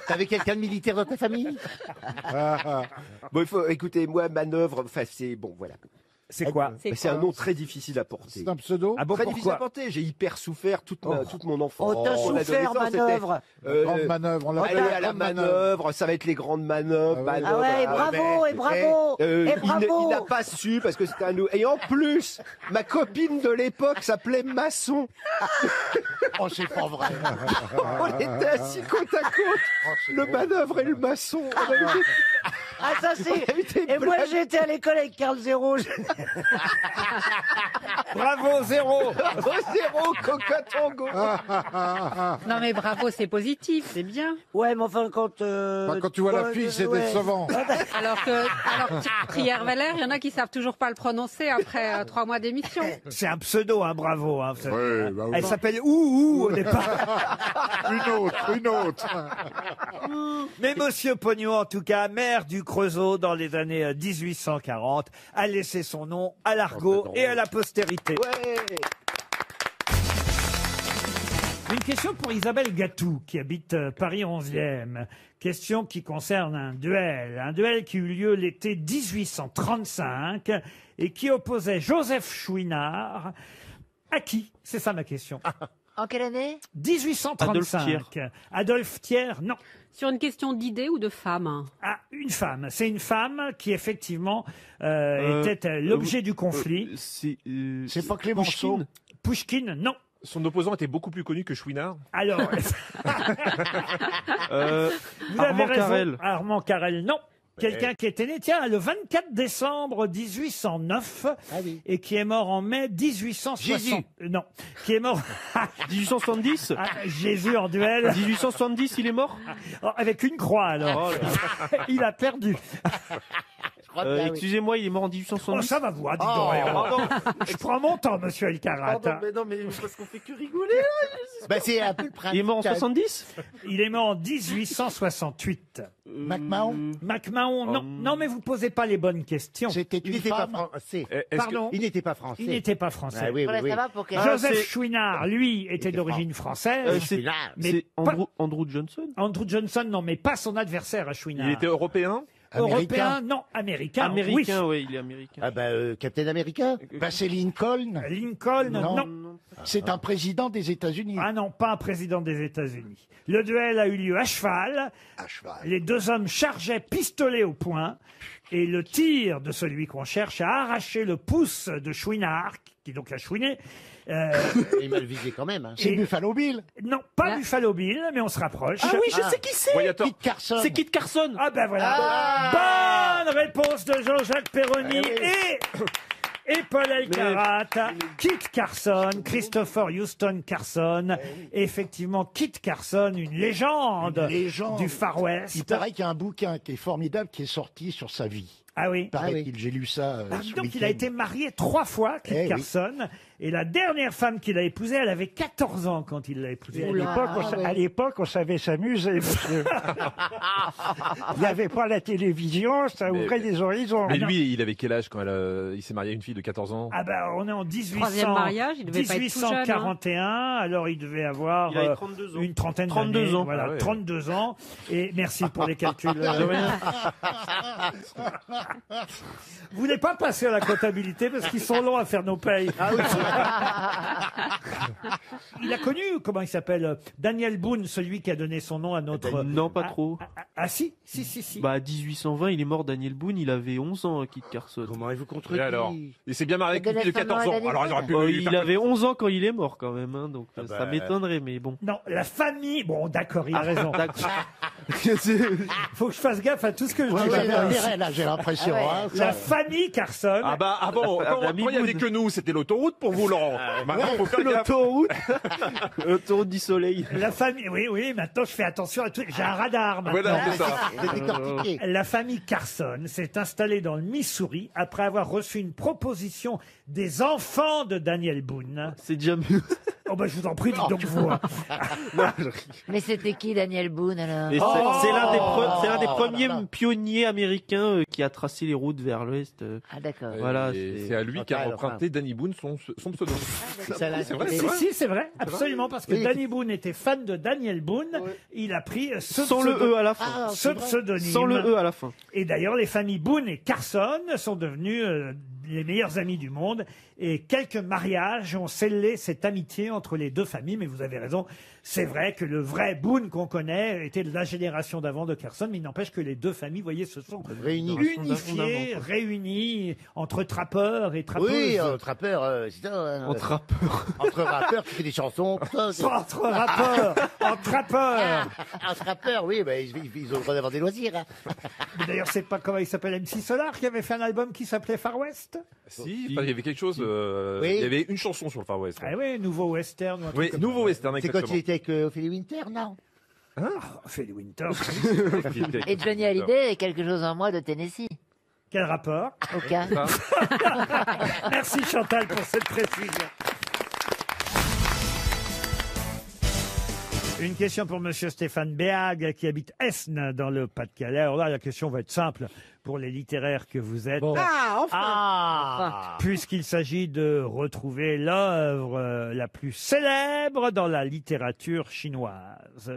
T'avais quelqu'un de militaire dans ta famille? Bon, il faut, écoutez, moi, Manœuvre, enfin, c'est, bon, voilà. C'est quoi? C'est un nom très difficile à porter. C'est un pseudo? Ah bon, Très difficile à pourquoi? porter. J'ai hyper souffert toute mon enfance. Oh, t'as souffert, Manœuvre. Grande manœuvre. On Allez l'appelle à la grande manœuvre. manœuvre, ça va être les grandes manœuvres. Ah ouais. Ah ouais, et bravo, et bravo, et bravo. Il n'a pas su parce que c'était un Et en plus, ma copine de l'époque s'appelait Masson. Oh, c'est pas vrai. On était assis côte à côte, le Manœuvre et le Maçon. On a eu des- Ah, ça c'est. on a eu des Et moi blagues. j'étais à l'école avec Carl Zéro. Bravo, 0. Zéro, Coca Tango. Non mais bravo, c'est positif, c'est bien. Ouais, mais enfin quand. Quand tu vois la fille, c'est décevant. Alors que Trier-Valère, il y en a qui savent toujours pas le prononcer après 3 mois d'émission. C'est un pseudo, hein, bravo. Hein. Ouais, bah oui. Elle s'appelle Ouh au départ. Une autre. Mais Monsieur Pognon, en tout cas, maire du Creusot dans les années 1840, a laissé son nom à l'argot et à la postérité. Ouais. Une question pour Isabelle Gatou, qui habite Paris 11e. Question qui concerne un duel qui eut lieu l'été 1835 et qui opposait Joseph Chouinard à qui? C'est ça ma question. En quelle année? 1835. Adolphe Thiers, non. Sur une question d'idée ou de femme? Ah, une femme. C'est une femme qui, effectivement, était l'objet du conflit. C'est pas Clémenceau. Pouchkine, non. Son opposant était beaucoup plus connu que Chouinard. Alors, vous avez Armand raison. Carrel. Armand Carrel, non. Quelqu'un qui était né, tiens, le 24 décembre 1809 et qui est mort en mai 1860. Jésus. Non, qui est mort 1870 Jésus en duel. 1870, il est mort Oh, avec une croix alors. Il a perdu. Excusez-moi, il est mort en Oh, 1870. ça va vous, hein, dis donc. pardon. Je prends mon temps, monsieur Elkarat. Non, mais parce qu'on fait que rigoler, là. Bah, c'est un peu le principe. Il est mort en 70 Il est mort en 1868. MacMahon. MacMahon, non. Non, mais vous posez pas les bonnes questions. C'était Il une n'était pas femme. français. Pardon. Il n'était pas français. Il n'était pas français. Ah oui, oui, oui. Savoir pour quelle... Joseph c'est- Chouinard, lui, était d'origine française. c'est mais c'est pas- Andrew Johnson. Andrew Johnson, non, mais pas son adversaire à Chouinard. Il était européen. Européen, non. Américain, Américain, oui. oui, il est américain. Ah bah, Captain America. Bah, c'est Lincoln. Lincoln, non. C'est un président des États-Unis. Ah non, pas un président des États-Unis. Le duel a eu lieu à cheval. Les deux hommes chargeaient pistolet au poing. Et le tir de celui qu'on cherche a arraché le pouce de Chouinard, qui donc a chouiné. Il m'a le visé quand même. Hein. C'est Buffalo Bill. Non, pas Buffalo Bill, mais on se rapproche. Ah oui, je sais qui c'est. Voyator. Kit Carson. C'est Kit Carson. Ah ben voilà. Bonne réponse de Jean-Jacques Perroni et Paul Elkarat. Kit Carson, Christopher Houston Carson. Effectivement, Kit Carson, une légende, du Far West. Il paraît qu'il y a un bouquin qui est formidable qui est sorti sur sa vie. Ah oui. Paraît-il, j'ai lu ça. ce Donc il week-end. a été marié 3 fois, Kit Eh oui. Carson. Et la dernière femme qu'il a épousée, elle avait 14 ans quand il l'a épousée. À l'époque, on savait s'amuser, monsieur. Il n'y avait pas la télévision, ça ouvrait des horizons. Mais lui, il avait quel âge quand il s'est marié à une fille de 14 ans? Ah ben, on est en Troisième mariage, il devait pas être tout jeune, hein. 1841, alors il devait avoir Il avait 32 ans. une trentaine 32 d'années. ans. Voilà, Ah ouais. 32 ans. Et merci pour les calculs. De rien. Vous voulez pas passer à la comptabilité parce qu'ils sont longs à faire nos payes. Il a connu, comment il s'appelle, Daniel Boone, celui qui a donné son nom à notre... Non, pas trop. Ah si. Bah, à 1820, il est mort, Daniel Boone, il avait 11 ans, Kit Carson. Comment vous Et contredit? alors? Il s'est bien marié avec une fille de 14 ans. Alors il aurait pu. lui Il faire- avait 11 ans quand il est mort, quand même, hein, donc ça bah, m'étonnerait, mais bon. Non, la famille... Bon, d'accord, il a raison. D'accord. Faut que je fasse gaffe à tout ce que je Ouais, dis. ouais, là, j'ai l'impression. hein, ça- La famille Carson... Ah bah avant, quand il n'y avait que nous, c'était l'autoroute pour vous, Laurent. Maintenant, faut faire gaffe. L'autoroute L'autoroute du soleil. La famille, oui, maintenant je fais attention à tout. J'ai un radar maintenant. Voilà, c'est ça. C'est décortiqué. La famille Carson s'est installée dans le Missouri après avoir reçu une proposition des enfants de Daniel Boone. C'est déjà mieux. Oh bah je vous en prie, dites donc vous. hein. Mais c'était qui Daniel Boone alors? Et c'est Oh. c'est l'un des premiers pionniers américains qui a tracé les routes vers l'ouest. Ah d'accord. Voilà. Et c'est à lui qu'a emprunté Danny Boone son pseudo. C'est vrai, Si, c'est vrai, absolument, parce que Danny Boone était fan de Daniel Boone. Il a pris ce Sans le E à la fin. ce pseudonyme. Sans le E à la fin. Et d'ailleurs, les familles Boone et Carson sont devenues les meilleurs amis du monde. Et quelques mariages ont scellé cette amitié entre les deux familles. Mais vous avez raison, c'est vrai que le vrai Boone qu'on connaît était de la génération d'avant de Carson. Mais il n'empêche que les deux familles, vous voyez, se sont unifiées, réunies entre trappeurs et trappeuses. Oui, trappeurs, c'est ça. Entre rappeurs. Entre rappeurs qui font des chansons. Entre rappeurs, en trappeurs. Un trappeur, oui, bah, ils ont le droit d'avoir des loisirs. Hein. D'ailleurs, c'est pas comment il s'appelle, MC Solar, qui avait fait un album qui s'appelait Far West. Si, enfin, il y avait quelque chose. Oui. Il y avait une chanson sur le Far West. Ah oui, nouveau western. ou un truc Oui, comme nouveau ça. western, C'est exactement. quand il était avec Ophélie Winter, non? Ophélie Winter. Et Johnny Hallyday avait quelque chose en moi de Tennessee. Quel rapport? Aucun. Merci Chantal pour cette précision. Une question pour Monsieur Stéphane Béag qui habite Esne dans le Pas-de-Calais. Alors là, la question va être simple pour les littéraires que vous êtes. Ah, enfin. Puisqu'il s'agit de retrouver l'œuvre la plus célèbre dans la littérature chinoise.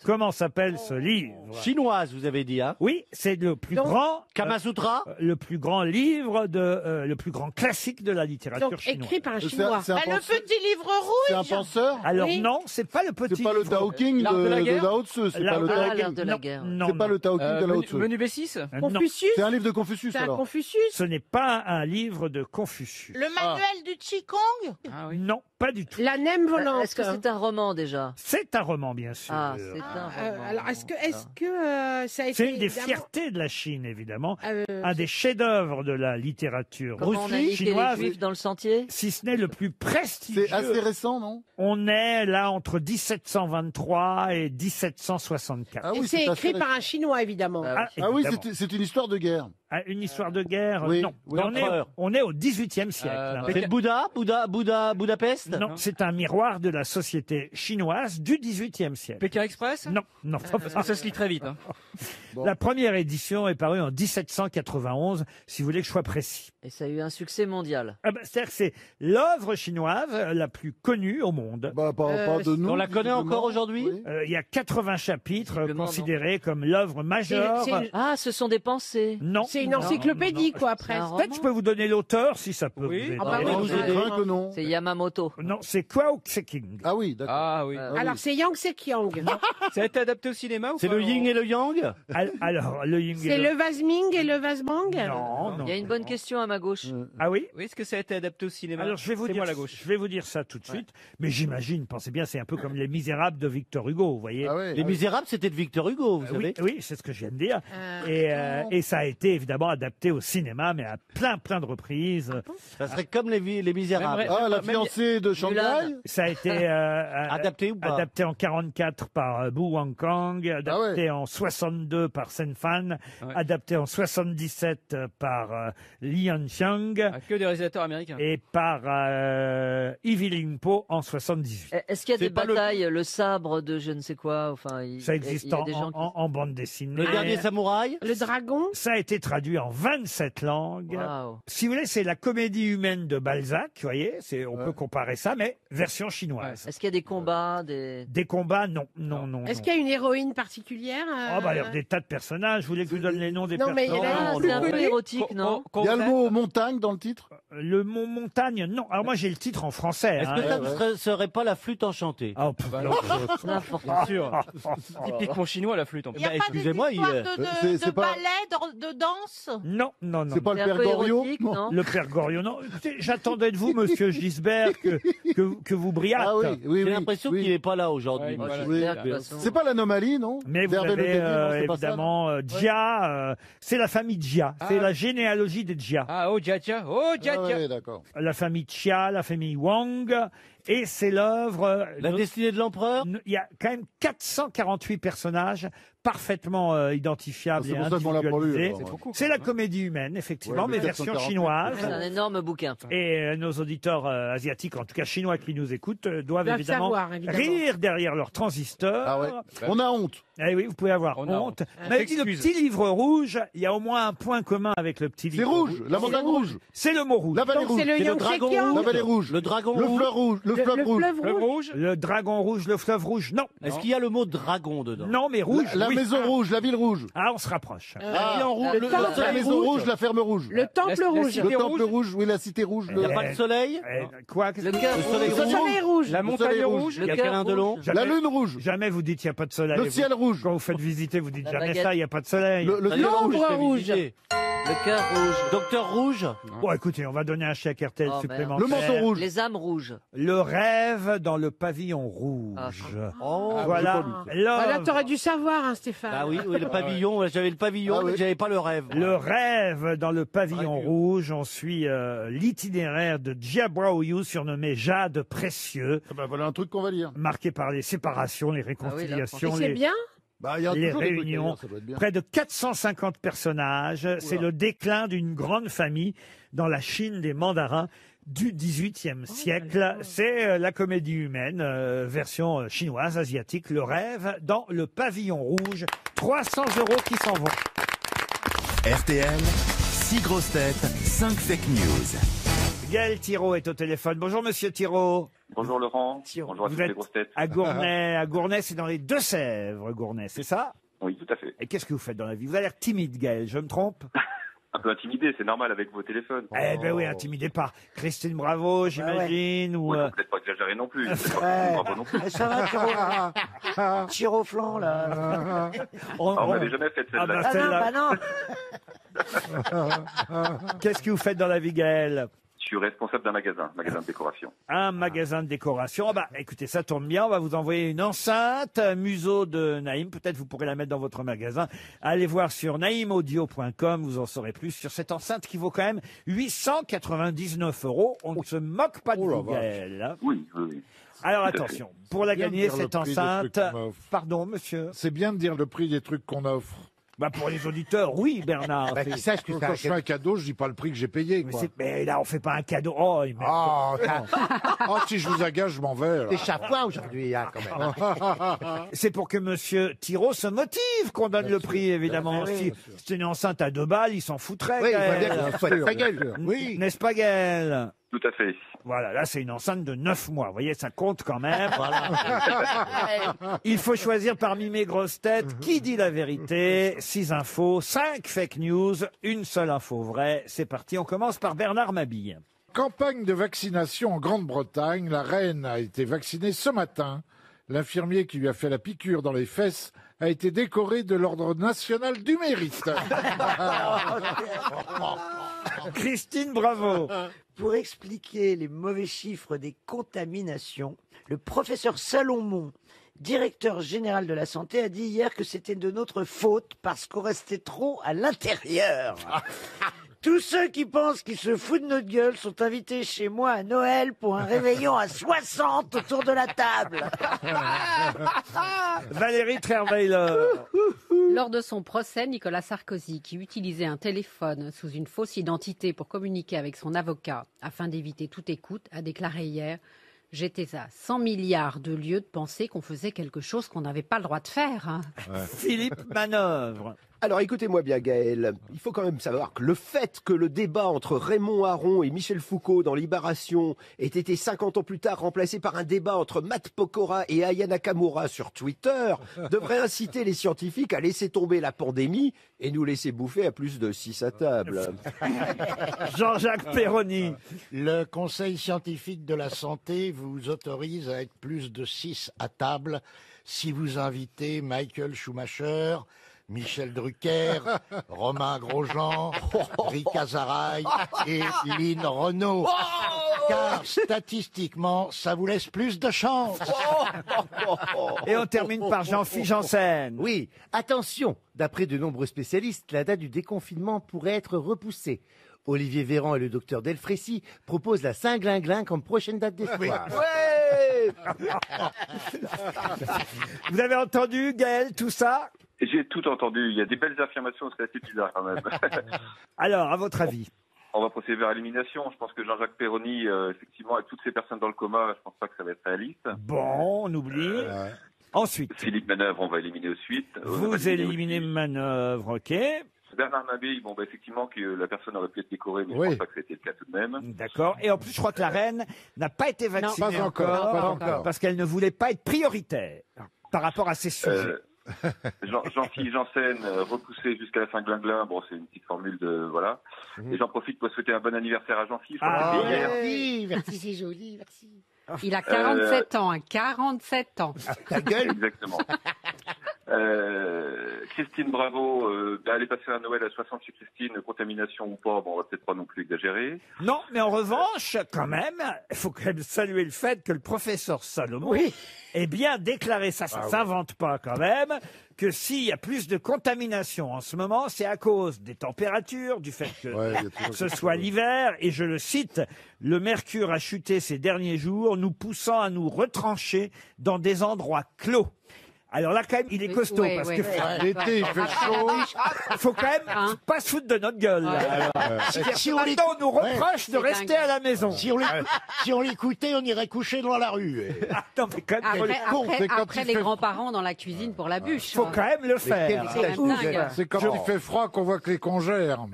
Comment s'appelle ce livre? Chinoise, vous avez dit, hein? Oui, c'est le plus grand... Kamasutra? le plus grand livre le plus grand classique de la littérature Donc, chinoise. écrit par un Chinois. c'est un Le penseur. petit livre rouge. C'est un penseur? Alors Oui. non, c'est pas le petit. C'est pas le livre. Tao King de Lao Tzu. C'est pas le Tao l'art King. de la guerre. Non, C'est pas le Tao King de Lao Tzu. Menu B6 non. Confucius. C'est un livre de Confucius C'est un alors. Confucius. Ce n'est pas un livre de Confucius. Le manuel du Qigong? Ah oui. Non, pas du tout. La Nème volante. Est-ce que c'est un roman déjà? C'est un roman, bien sûr. Ah, c'est un roman. Alors, est-ce que ça a été C'est une des évidemment- fiertés de la Chine, évidemment. Euh, Un des chefs-d'œuvre de la littérature Comment on a niqué les chinoise, Juifs dans le sentier? si ce n'est le plus prestigieux. C'est assez récent, non? On est là entre 1723 et 1764. Ah Et oui, c'est c'est écrit assez par un Chinois, évidemment. Ah, Ah oui, évidemment. c'est une histoire de guerre. Ah, une histoire de guerre, Oui, non. oui. On est au XVIIIe siècle. hein. C'est le Budapest? Non, c'est un miroir de la société chinoise du XVIIIe siècle. Pékin Express Non, non. Parce que ça se lit très vite. Hein. La première édition est parue en 1791, si vous voulez que je sois précis. Et ça a eu un succès mondial. Ah ben, c'est-à-dire que c'est l'œuvre chinoise la plus connue au monde. Bah, pas de nous. On la connaît visiblement. encore aujourd'hui? Oui. Il y a 80 chapitres Visiblement, considérés comme l'œuvre majeure. C'est- Ah, ce sont des pensées. Non. C'est une non, encyclopédie, non. quoi, C'est presque. un roman. Peut-être je peux vous donner l'auteur si ça peut Oui. vous aider. Ah bah oui, Non, vous je avez- crains que non. C'est Yamamoto. Non, c'est Kwao Tse-king. Ah oui, d'accord. Ah oui. Alors, c'est Yang Sekiang. Ça a été adapté au cinéma ou C'est pas le yin et le yang? Alors, le Ying C'est le Vasming et le Vasbang. Non, non. Il y a une bonne question à ma gauche. Ah oui? Oui, est-ce que ça a été adapté au cinéma Alors je vais vous C'est dire, moi la gauche. je vais vous dire ça tout de suite. Mais j'imagine, pensez bien, c'est un peu comme Les Misérables de Victor Hugo, vous voyez. Ah ouais. Les Misérables, c'était de Victor Hugo, vous Oui, savez? oui, c'est ce que je viens de dire. Et ça a été évidemment adapté au cinéma, mais à plein de reprises. Ça serait comme les Misérables. Ah, la fiancée de Shanghai? Ça a été Adapté ou pas? adapté en 44 par Bu Wangkang, adapté en 62 par Sen Fan, adapté en 77 par Li Yanxiang Ah, que des réalisateurs américains. et par Ivy Lingpo en 78. Est-ce qu'il y a C'est des pas le- batailles, le sabre de je ne sais quoi, enfin, Ça existe il y a en, des gens qui... en bande dessinée. Le dernier samouraï? Le dragon. Ça a été traduit en 27 langues. Waouh. Si vous voulez, c'est la comédie humaine de Balzac, vous voyez, on peut comparer ça, mais version chinoise. Est-ce qu'il y a des combats, des combats, non, non, non. Est-ce non. qu'il y a une héroïne particulière Oh bah alors des tas de personnages, vous voulez que je vous donne les noms des Non, mais il y en a personnages un c'est un peu connu. érotique, non? Il y a le mot montagne dans le titre? Le mont Montagne, non. Alors moi j'ai le titre en français. Est-ce hein. que ça ne serait pas la flûte enchantée? Oh, pff, non. N'importe Bien sûr. Typiquement chinois la flûte. En Il n'y a Bah, pas des excusez-moi, histoires c'est de pas- ballet, de danse? Non, non, non. C'est pas le C'est un père peu Goriot? érotique, non? Le père Goriot, non. Écoutez, j'attendais de vous, monsieur Gisbert, que vous briâtes. Ah oui, oui, J'ai oui. l'impression oui. qu'il n'est pas là aujourd'hui. Ouais, monsieur. Oui. J'espère que de toute façon- C'est pas l'anomalie, non? Mais vous D'Hervé Le avez Guédé, non, c'est pas ça, évidemment Jia, c'est la famille Jia, c'est la généalogie des Jia. Ah, oh, Jia Jia. Oh, Jia Ah Jia. ouais, d'accord. La famille Chia, la famille Wang Et c'est l'œuvre... La destinée de l'empereur. Il y a quand même 448 personnages parfaitement identifiables C'est et pour ça qu'on l'a pas lu, individualisés. alors, ouais. C'est la comédie humaine, effectivement, Ouais, mais mais version 448. chinoise. C'est un énorme bouquin. Et nos auditeurs asiatiques, en tout cas chinois qui nous écoutent, doivent Doivent évidemment, savoir, évidemment. rire derrière leur transistor. Ah ouais. On a honte. Eh oui, vous pouvez avoir On a honte. honte. Mais dit le S'excuse. petit livre rouge, il y a au moins un point commun avec le petit C'est livre rouge, la montagne rouge. C'est le mot rouge. La vallée Donc rouge. c'est le C'est Yangtze dragon Kiang. rouge. La vallée rouge. Le dragon Le rouge. fleuve rouge. Le fleuve rouge. fleuve Le rouge. rouge. Le dragon rouge, le fleuve rouge, non. Est-ce qu'il y a le mot dragon dedans? Non, mais rouge. La oui. maison rouge, la ville rouge. Ah, on se rapproche. Ah, en rouge, le temple La soleil maison rouge. rouge, la ferme rouge. Le temple La rouge. cité Le temple rouge. rouge, oui, la cité rouge. Il n'y a pas de soleil? Quoi Le cœur Le rouge. soleil Le rouge. soleil rouge. La montagne soleil rouge. rouge. Il y a cœur câlin de long? rouge. La lune rouge. Jamais vous dites il n'y a pas de soleil. Le Vous- ciel rouge. Quand vous faites visiter, vous dites La jamais baguette. ça, il n'y a pas de soleil. Le ciel L'ombre rouge. T'as rouge. visité. Le cœur rouge. Docteur Rouge. Bon, écoutez, on va donner un chèque RTL Oh, supplémentaire. Le manteau rouge. Les âmes rouges. Le rêve dans le pavillon rouge. Oh, Voilà. Ah, là, L'œuvre. t'aurais dû savoir, hein, Stéphane. Ah oui, oui, le pavillon. J'avais le pavillon, Ah oui. mais j'avais pas le rêve. Le rêve dans le pavillon rouge. On suit l'itinéraire de Jia Brao-Yu, surnommé Jade Précieux, Ah bah, voilà un truc qu'on va lire. marqué par les séparations, les Et réconciliations, C'est les, bien. Bah, il y a les toujours des trucs à réunions. lire, ça doit être bien. Près de 450 personnages. C'est le déclin d'une grande famille dans la Chine des mandarins du XVIIIe siècle. C'est la comédie humaine, version chinoise, asiatique, le rêve dans le pavillon rouge. 300 € qui s'en vont. RTL, 6 grosses têtes, 5 fake news. Gaël Thiraud est au téléphone. Bonjour Monsieur Thiraud. Bonjour Laurent. Bonjour à Vous toutes les êtes grosses têtes. à Gournay. À Gournay, c'est dans les Deux-Sèvres, Gournay, c'est ça? Oui, tout à fait. Et qu'est-ce que vous faites dans la vie? Vous avez l'air timide, Gaël, je me trompe? Un peu intimidé, c'est normal avec vos téléphones. Eh ben oui, intimidé par Christine Bravo, j'imagine, ou... Oui, faut peut-être pas exagérer non plus. Peut-être pas Ouais. Bravo non plus. Ça va, tire au flanc, là. On m'avait jamais fait Ah celle-là. bah, celle-là. non. Qu'est-ce que vous faites dans la vie, Gaël? Je suis responsable d'un magasin de décoration. Un magasin de décoration. Ah bah, écoutez, ça tombe bien. On va vous envoyer une enceinte museau de Naïm. Peut-être vous pourrez la mettre dans votre magasin. Allez voir sur naïmaudio.com. Vous en saurez plus sur cette enceinte qui vaut quand même 899 €. On ne se moque pas de vous, Gaël. Hein. Oui, oui, oui. Alors Tout à attention, pour la C'est bien de gagner, dire le cette prix des enceinte... trucs qu'on offre. Pardon, monsieur? C'est bien de dire le prix des trucs qu'on offre. Bah pour les auditeurs, oui, Bernard. Bah, qu'ils sachent que quand je fais un cadeau, je dis pas le prix que j'ai payé. Quoi. Mais là, on fait pas un cadeau. Oh, il met- Oh, si je vous agace, je m'en vais. là. T'es chafouin aujourd'hui, hein, quand même. C'est pour que monsieur Thiraud se motive qu'on donne le prix, évidemment. Bien sûr, Si bien sûr. c'était une enceinte à 2 balles, il s'en foutrait. Oui, il voit Gaël. bien qu'il se fout de sa gueule. Oui. N'est-ce pas, Gaël? Tout à fait. Voilà, là, c'est une enceinte de 9 mois. Vous voyez, ça compte quand même. Il faut choisir parmi mes grosses têtes qui dit la vérité. 6 infos, 5 fake news, une seule info vraie. C'est parti, on commence par Bernard Mabille. Campagne de vaccination en Grande-Bretagne. La reine a été vaccinée ce matin. L'infirmier qui lui a fait la piqûre dans les fesses a été décoré de l'Ordre national du mérite. Christine Bravo. Pour expliquer les mauvais chiffres des contaminations, le professeur Salomon, directeur général de la santé, a dit hier que c'était de notre faute parce qu'on restait trop à l'intérieur. Tous ceux qui pensent qu'ils se foutent de notre gueule sont invités chez moi à Noël pour un réveillon à 60 autour de la table. Valérie Trierweiler. Lors de son procès, Nicolas Sarkozy, qui utilisait un téléphone sous une fausse identité pour communiquer avec son avocat afin d'éviter toute écoute, a déclaré hier « J'étais à 100 milliards de lieux de penser qu'on faisait quelque chose qu'on n'avait pas le droit de faire. Hein. » Philippe Manœuvre. Alors écoutez-moi bien Gaël, il faut quand même savoir que le fait que le débat entre Raymond Aron et Michel Foucault dans Libération ait été 50 ans plus tard remplacé par un débat entre Matt Pokora et Aya Nakamura sur Twitter devrait inciter les scientifiques à laisser tomber la pandémie et nous laisser bouffer à plus de 6 à table. Jean-Jacques Perroni. Le Conseil scientifique de la santé vous autorise à être plus de 6 à table si vous invitez Michael Schumacher, Michel Drucker, Romain Grosjean, Rick Azaray et Lynn Renault. Car statistiquement, ça vous laisse plus de chance. Et on termine par Jean-Philippe Janssen. Oui, attention, d'après de nombreux spécialistes, la date du déconfinement pourrait être repoussée. Olivier Véran et le docteur Delfrécy proposent la Saint-Glinglin comme prochaine date d'espoir. Vous avez entendu, Gaël, tout ça? J'ai tout entendu. Il y a des belles affirmations, c'est assez bizarre quand même. Alors, à votre avis? On va procéder vers l'élimination. Je pense que Jean-Jacques Perroni, effectivement, avec toutes ces personnes dans le coma, je pense pas que ça va être réaliste. Bon, on oublie. Ensuite. Philippe Manœuvre, on va éliminer de suite. Vous éliminez Manœuvre, ok. Bernard Mabille, bon, bah, effectivement, que la personne aurait pu être décorée, mais je pense pas que c'était le cas tout de même. D'accord. Et en plus, je crois que la reine n'a pas été vaccinée pas encore. parce qu'elle ne voulait pas être prioritaire par rapport à ses sujets. Jean-Philippe Janssen, repoussé jusqu'à la fin de Glinglin. Bon, c'est une petite formule de, voilà. Et j'en profite pour souhaiter un bon anniversaire à Jean-Philippe. Merci, c'est joli, merci. Il a 47 ans, 47 ans. Ta gueule. Exactement. Christine Bravo, aller passer un Noël à 60 chez Christine, contamination ou pas, bon, on va peut-être pas non plus exagérer. Non, mais en revanche, quand même, il faut quand même saluer le fait que le professeur Salomon ait bien déclaré, ça s'invente pas quand même, que s'il y a plus de contamination en ce moment, c'est à cause des températures, du fait que ce soit l'hiver, et je le cite, le mercure a chuté ces derniers jours, nous poussant à nous retrancher dans des endroits clos. Alors là, quand même, il est costaud, parce que l'été, il fait chaud. Il faut quand même pas se foutre de notre gueule. Si on Maintenant, on nous reproche de rester à la maison. Si on l'écoutait, on irait coucher dans la rue. Non, mais quand même, Après les grands-parents dans la cuisine pour la bûche. faut quand même le faire. C'est quand il fait froid qu'on voit que les congères.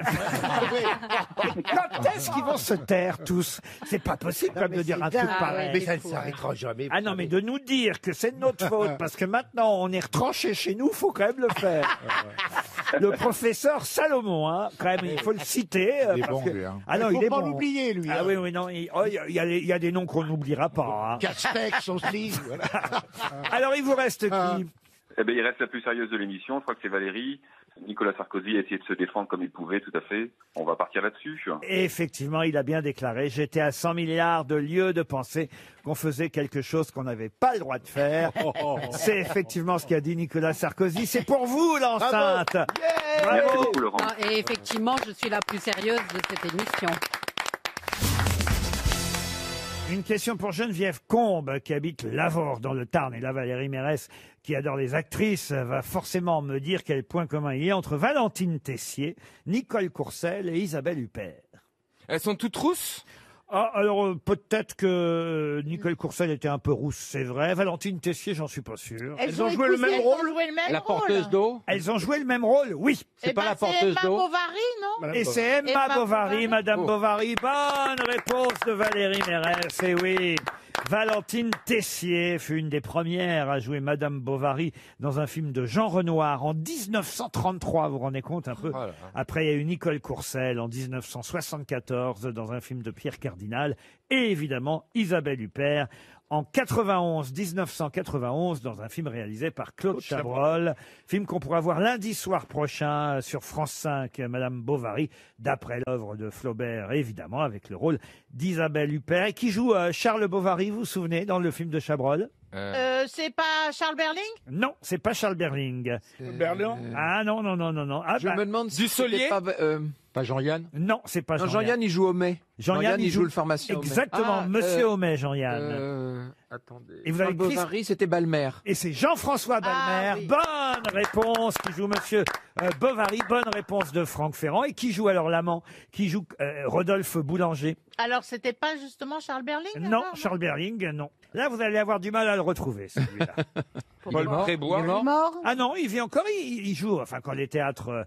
Quand est-ce qu'ils vont se taire tous? C'est pas possible quand même de dire un truc pareil. Mais ça ne s'arrêtera jamais. Ah non, mais de nous dire que c'est de notre faute parce que maintenant on est retranché chez nous, faut quand même le faire. Le professeur Salomon, hein, quand même, il faut le citer. Il est parce bon, que... lui, hein. Ah non, Il il est faut pas bon. l'oublier, lui. Ah oui, oui, non, il y a des noms qu'on n'oubliera pas. Hein. Castex aussi. Voilà. Alors, il vous reste qui? Eh ben, il reste la plus sérieuse de l'émission. Je crois que c'est Valérie. Nicolas Sarkozy a essayé de se défendre comme il pouvait, tout à fait. On va partir là-dessus. Et effectivement, il a bien déclaré, j'étais à 100 milliards de lieux de penser qu'on faisait quelque chose qu'on n'avait pas le droit de faire. C'est effectivement ce qu'a dit Nicolas Sarkozy. C'est pour vous, l'enceinte. Merci beaucoup, Laurent. Et effectivement, je suis la plus sérieuse de cette émission. Une question pour Geneviève Combe, qui habite Lavore, dans le Tarn. Et là, Valérie Mérès, qui adore les actrices, va forcément me dire quel point commun il y a entre Valentine Tessier, Nicole Courcelles et Isabelle Huppert. Elles sont toutes rousses? Ah, alors peut-être que Nicole Courcelles était un peu rousse, c'est vrai. Valentine Tessier, j'en suis pas sûr. Elles ont joué le même rôle. La porteuse d'eau? Elles ont joué le même rôle, oui. C'est pas la porteuse Emma d'eau? Bovary, non? Et c'est Emma Bovary, Madame Bovary. Bonne réponse de Valérie Mérès, et oui. Valentine Tessier fut une des premières à jouer Madame Bovary dans un film de Jean Renoir en 1933, vous vous rendez compte un peu. Après, il y a eu Nicole Courcelles en 1974 dans un film de Pierre Cardinal et évidemment Isabelle Huppert en 1991 dans un film réalisé par Claude Chabrol, film qu'on pourra voir lundi soir prochain sur France 5, Madame Bovary, d'après l'œuvre de Flaubert, évidemment, avec le rôle d'Isabelle Huppert, et qui joue Charles Bovary, vous vous souvenez, dans le film de Chabrol? C'est pas Charles Berling? Non, c'est pas Charles Berling. Berlin? Ah non. Ah, Je me demande si c'était pas Jean-Yann? Non, c'est pas Non, Jean-Yann. Jean-Yann, il joue Homais. Jean-Yann, il joue le pharmacien Homais. Exactement, Monsieur Homais, Jean-Yann. Attendez. Et vous avez Bovary, c'était Balmer. Et c'est Jean-François Balmer. Bonne réponse qui joue Monsieur Bovary. Bonne réponse de Franck Ferrand. Et qui joue alors l'amant? Qui joue Rodolphe Boulanger? Alors, c'était pas justement Charles Berling? Non, Charles Berling, non. Là, vous allez avoir du mal à le retrouver, celui-là. Paul Prébois. Il est mort? Ah non, il vit encore, il joue, enfin quand les théâtres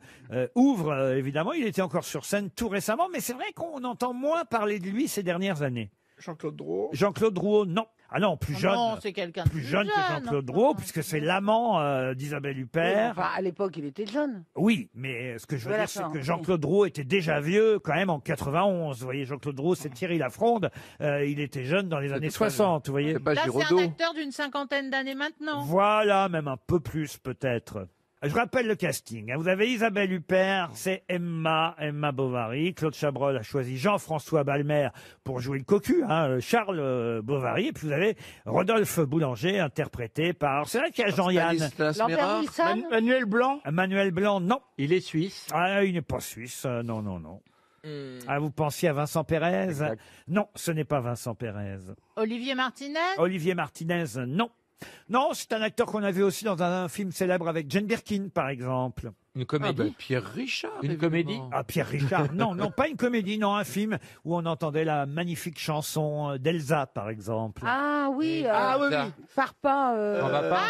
ouvrent, évidemment, il était encore sur scène tout récemment, mais c'est vrai qu'on entend moins parler de lui ces dernières années. Jean-Claude Drouot? Jean-Claude Drouot, non. Ah non, plus jeune. Non, c'est quelqu'un plus jeune que Jean-Claude Drouot, puisque c'est l'amant d'Isabelle Huppert. Enfin, à l'époque, il était jeune. Oui, mais ce que je veux Voilà, dire, c'est ça, que oui. Jean-Claude Drouot était déjà vieux quand même en 91. Vous voyez, Jean-Claude Drouot, c'est Thierry Lafronde. Il était jeune dans les années 60, vous voyez. Là, c'est un acteur d'une cinquantaine d'années maintenant. Voilà, même un peu plus peut-être. Je rappelle le casting. Vous avez Isabelle Huppert, c'est Emma Bovary. Claude Chabrol a choisi Jean-François Balmer pour jouer le cocu, Charles Bovary. Et puis vous avez Rodolphe Boulanger, interprété par... C'est vrai qu'il y a Jean-Yann. Lambert Wilson? Manuel Blanc? Manuel Blanc, non. Il est suisse. Ah, il n'est pas suisse, non. Ah, vous pensiez à Vincent Pérez? Non, ce n'est pas Vincent Pérez. Olivier Martinez? Olivier Martinez, non. Non, c'est un acteur qu'on a vu aussi dans un film célèbre avec Jane Birkin, par exemple. Une comédie. Pierre Richard. Une comédie. Ah, Pierre Richard, non, non, pas une comédie, non, un film où on entendait la magnifique chanson d'Elsa, par exemple. Ah oui, oui. Farpin. On va pas.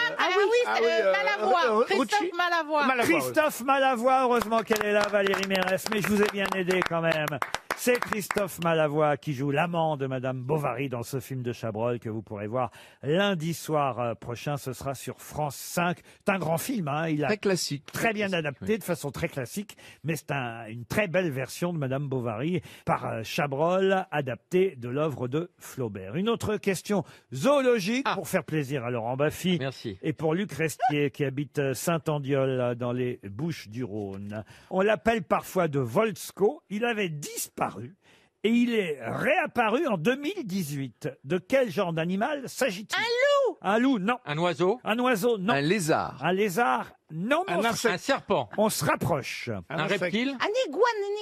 C'est Malavoie. Christophe Malavoie. Christophe Malavoie, heureusement qu'elle est là, Valérie Mérès, mais je vous ai bien aidé quand même. C'est Christophe Malavoie qui joue l'amant de Madame Bovary dans ce film de Chabrol que vous pourrez voir lundi soir prochain. Ce sera sur France 5. C'est un grand film, hein. Il a Très classique. très bien adapté, de façon très classique, mais c'est une très belle version de Madame Bovary par Chabrol, adaptée de l'œuvre de Flaubert. Une autre question zoologique pour faire plaisir à Laurent Baffy. Merci. Et pour Luc Restier qui habite Saint-Andiol dans les Bouches-du-Rhône. On l'appelle parfois de Volsco. Il avait disparu et il est réapparu en 2018. De quel genre d'animal s'agit-il? Un loup? Un loup, non. Un oiseau. Un oiseau, non. Un lézard. Un lézard, non. Mais Un serpent. on se rapproche. Un reptile. Un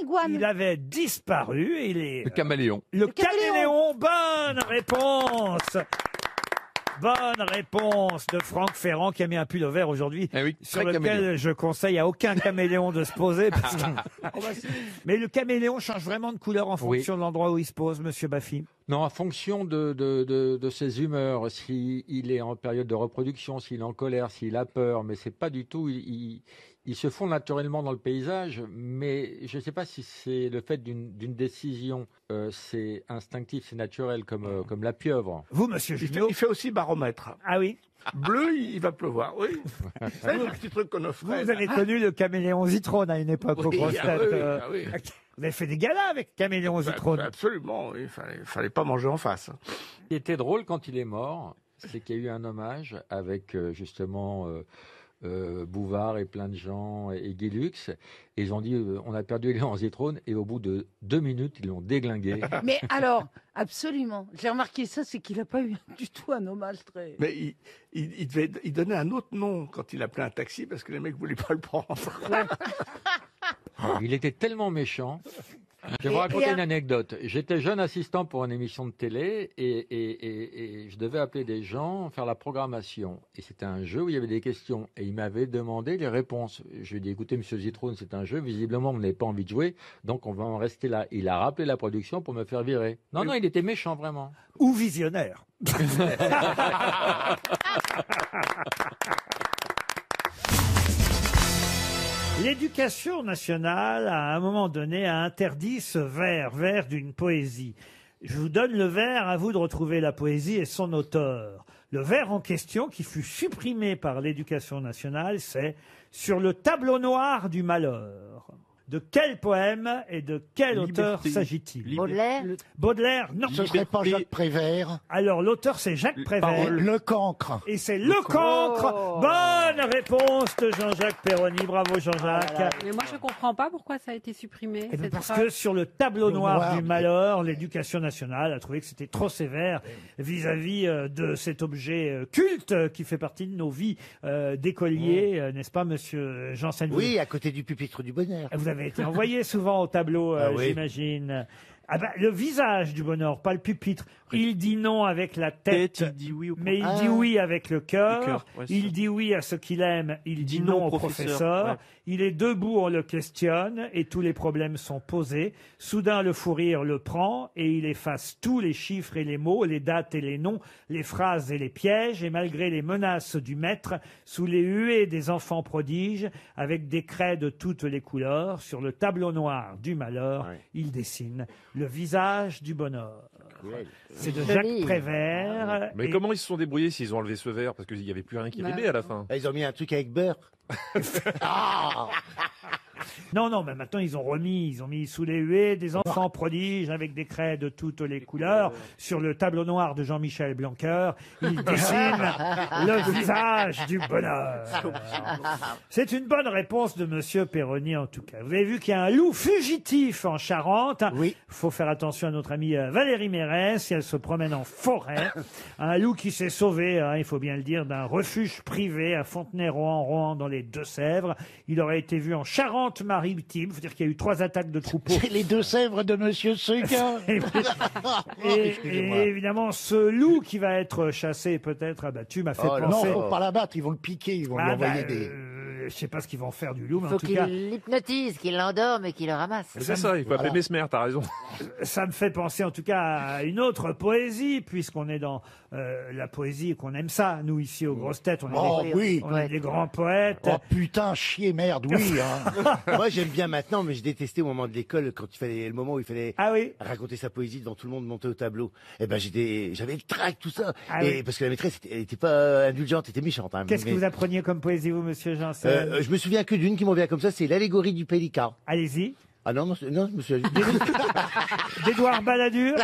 iguane. Il avait disparu et il est... Le caméléon. Le caméléon, bonne réponse. Bonne réponse de Franck Ferrand qui a mis un pull vert aujourd'hui sur lequel caméléon. je conseille à aucun caméléon de se poser. Parce que... Mais le caméléon change vraiment de couleur en fonction de l'endroit où il se pose, Monsieur Baffy. Non, en fonction de ses humeurs, s'il est en période de reproduction, s'il est en colère, s'il a peur, mais c'est pas du tout. Il se fond naturellement dans le paysage, mais je ne sais pas si c'est le fait d'une décision, c'est instinctif, c'est naturel, comme la pieuvre. Vous, Monsieur Junot, Il fait aussi baromètre. ah oui, Bleu, il va pleuvoir, oui. C'est le petit truc qu'on offrait. vous avez connu le caméléon Zitrone à une époque aux grosses têtes. oui. Vous avez fait des galas avec caméléon Zitrone. Absolument, il fallait pas manger en face. Ce qui était drôle quand il est mort, c'est qu'il y a eu un hommage avec justement Bouvard et plein de gens et Guy Lux. Et ils ont dit on a perdu Léon Zitrone et au bout de 2 minutes, ils l'ont déglingué. Mais alors, absolument. J'ai remarqué ça, c'est qu'il n'a pas eu du tout un hommage très... Mais il donnait un autre nom quand il appelait un taxi parce que les mecs voulaient pas le prendre. Il était tellement méchant. Je vais vous raconter une anecdote. J'étais jeune assistant pour une émission de télé et je devais appeler des gens, faire la programmation. Et c'était un jeu où il y avait des questions. Et il m'avait demandé les réponses. Je lui ai dit, écoutez, monsieur Zitrone, c'est un jeu. Visiblement, vous n'avez pas envie de jouer. Donc, on va en rester là. Il a rappelé la production pour me faire virer. Non, non, il était méchant, vraiment. Ou visionnaire. L'éducation nationale, à un moment donné, a interdit ce vers d'une poésie. Je vous donne le vers, à vous de retrouver la poésie et son auteur. Le vers en question, qui fut supprimé par l'éducation nationale, c'est « Sur le tableau noir du malheur ». De quel poème et de quel auteur s'agit-il? Baudelaire. Baudelaire, non. Ce serait pas Jacques Prévert. Alors, l'auteur, c'est Jacques Prévert. Le Cancre. Et c'est Le Cancre. Bonne réponse de Jean-Jacques Perroni. Bravo, Jean-Jacques. Mais moi, je comprends pas pourquoi ça a été supprimé. Eh bien, cette parce phrase. que sur le tableau noir du malheur, l'éducation nationale a trouvé que c'était trop sévère vis-à-vis de cet objet culte qui fait partie de nos vies d'écoliers, n'est-ce pas, monsieur Janssen? Oui, à côté du pupitre du bonheur. Vous avez été envoyé souvent au tableau, oui. j'imagine. Ah ben, le visage du bonheur, pas le pupitre. Il dit non avec la tête, Il dit oui au mais il dit oui avec le cœur. ouais, c'est Il ça. dit oui à ce qu'il aime, il dit non au professeur. ouais. Il est debout, on le questionne, et tous les problèmes sont posés. Soudain, le fou rire le prend, et il efface tous les chiffres et les mots, les dates et les noms, les phrases et les pièges, et malgré les menaces du maître, sous les huées des enfants prodiges, avec des craies de toutes les couleurs, sur le tableau noir du malheur, il dessine le visage du bonheur. C'est de Jacques Prévert. Mais et- comment ils se sont débrouillés s'ils ont enlevé ce verre? Parce qu'il n'y avait plus rien qui rimait à la fin. Ils ont mis un truc avec beurre. Non, non, mais maintenant ils ont mis sous les huées des enfants prodiges avec des craies de toutes les couleurs. Sur le tableau noir de Jean-Michel Blanquer, il dessine le visage du bonheur. C'est une bonne réponse de monsieur Perroni en tout cas. Vous avez vu qu'il y a un loup fugitif en Charente. Oui. Faut faire attention à notre amie Valérie Mérès si elle se promène en forêt. Un loup qui s'est sauvé, hein, il faut bien le dire, d'un refuge privé à Fontenay-Rohan-Rohan dans les Deux-Sèvres. Il aurait été vu en Charente Charente-Maritime. Il faut dire qu'il y a eu 3 attaques de troupeaux. C'est les Deux-Sèvres de Monsieur Seguin. Et évidemment, ce loup qui va être chassé, peut-être abattu, m'a fait Non, penser... faut pas l'abattre, ils vont le piquer, ils vont lui envoyer des... Je sais pas ce qu'ils vont faire du loup, mais Faut en tout qu'il cas... l'hypnotise, qu'il l'endorme et qu'il le ramasse. C'est ça, il faut appeler Mesmer, t'as raison. Ça me fait penser en tout cas à une autre poésie, puisqu'on est dans la poésie et qu'on aime ça, nous ici aux grosses têtes. On est des grands poètes. Oh putain, chier, merde, oui. Hein. Moi, j'aime bien maintenant, mais je détestais au moment de l'école, quand il fallait, le moment où il fallait raconter sa poésie devant tout le monde, monter au tableau. Et ben, j'avais le trac, tout ça. Parce que la maîtresse, elle était pas indulgente, elle était méchante. Hein, Qu'est-ce que vous appreniez comme poésie, vous, monsieur Janssen? Je me souviens que d'une qui m'en vient comme ça, c'est l'allégorie du pélican. Allez-y. Ah non, je me souviens. D'Édouard Balladur.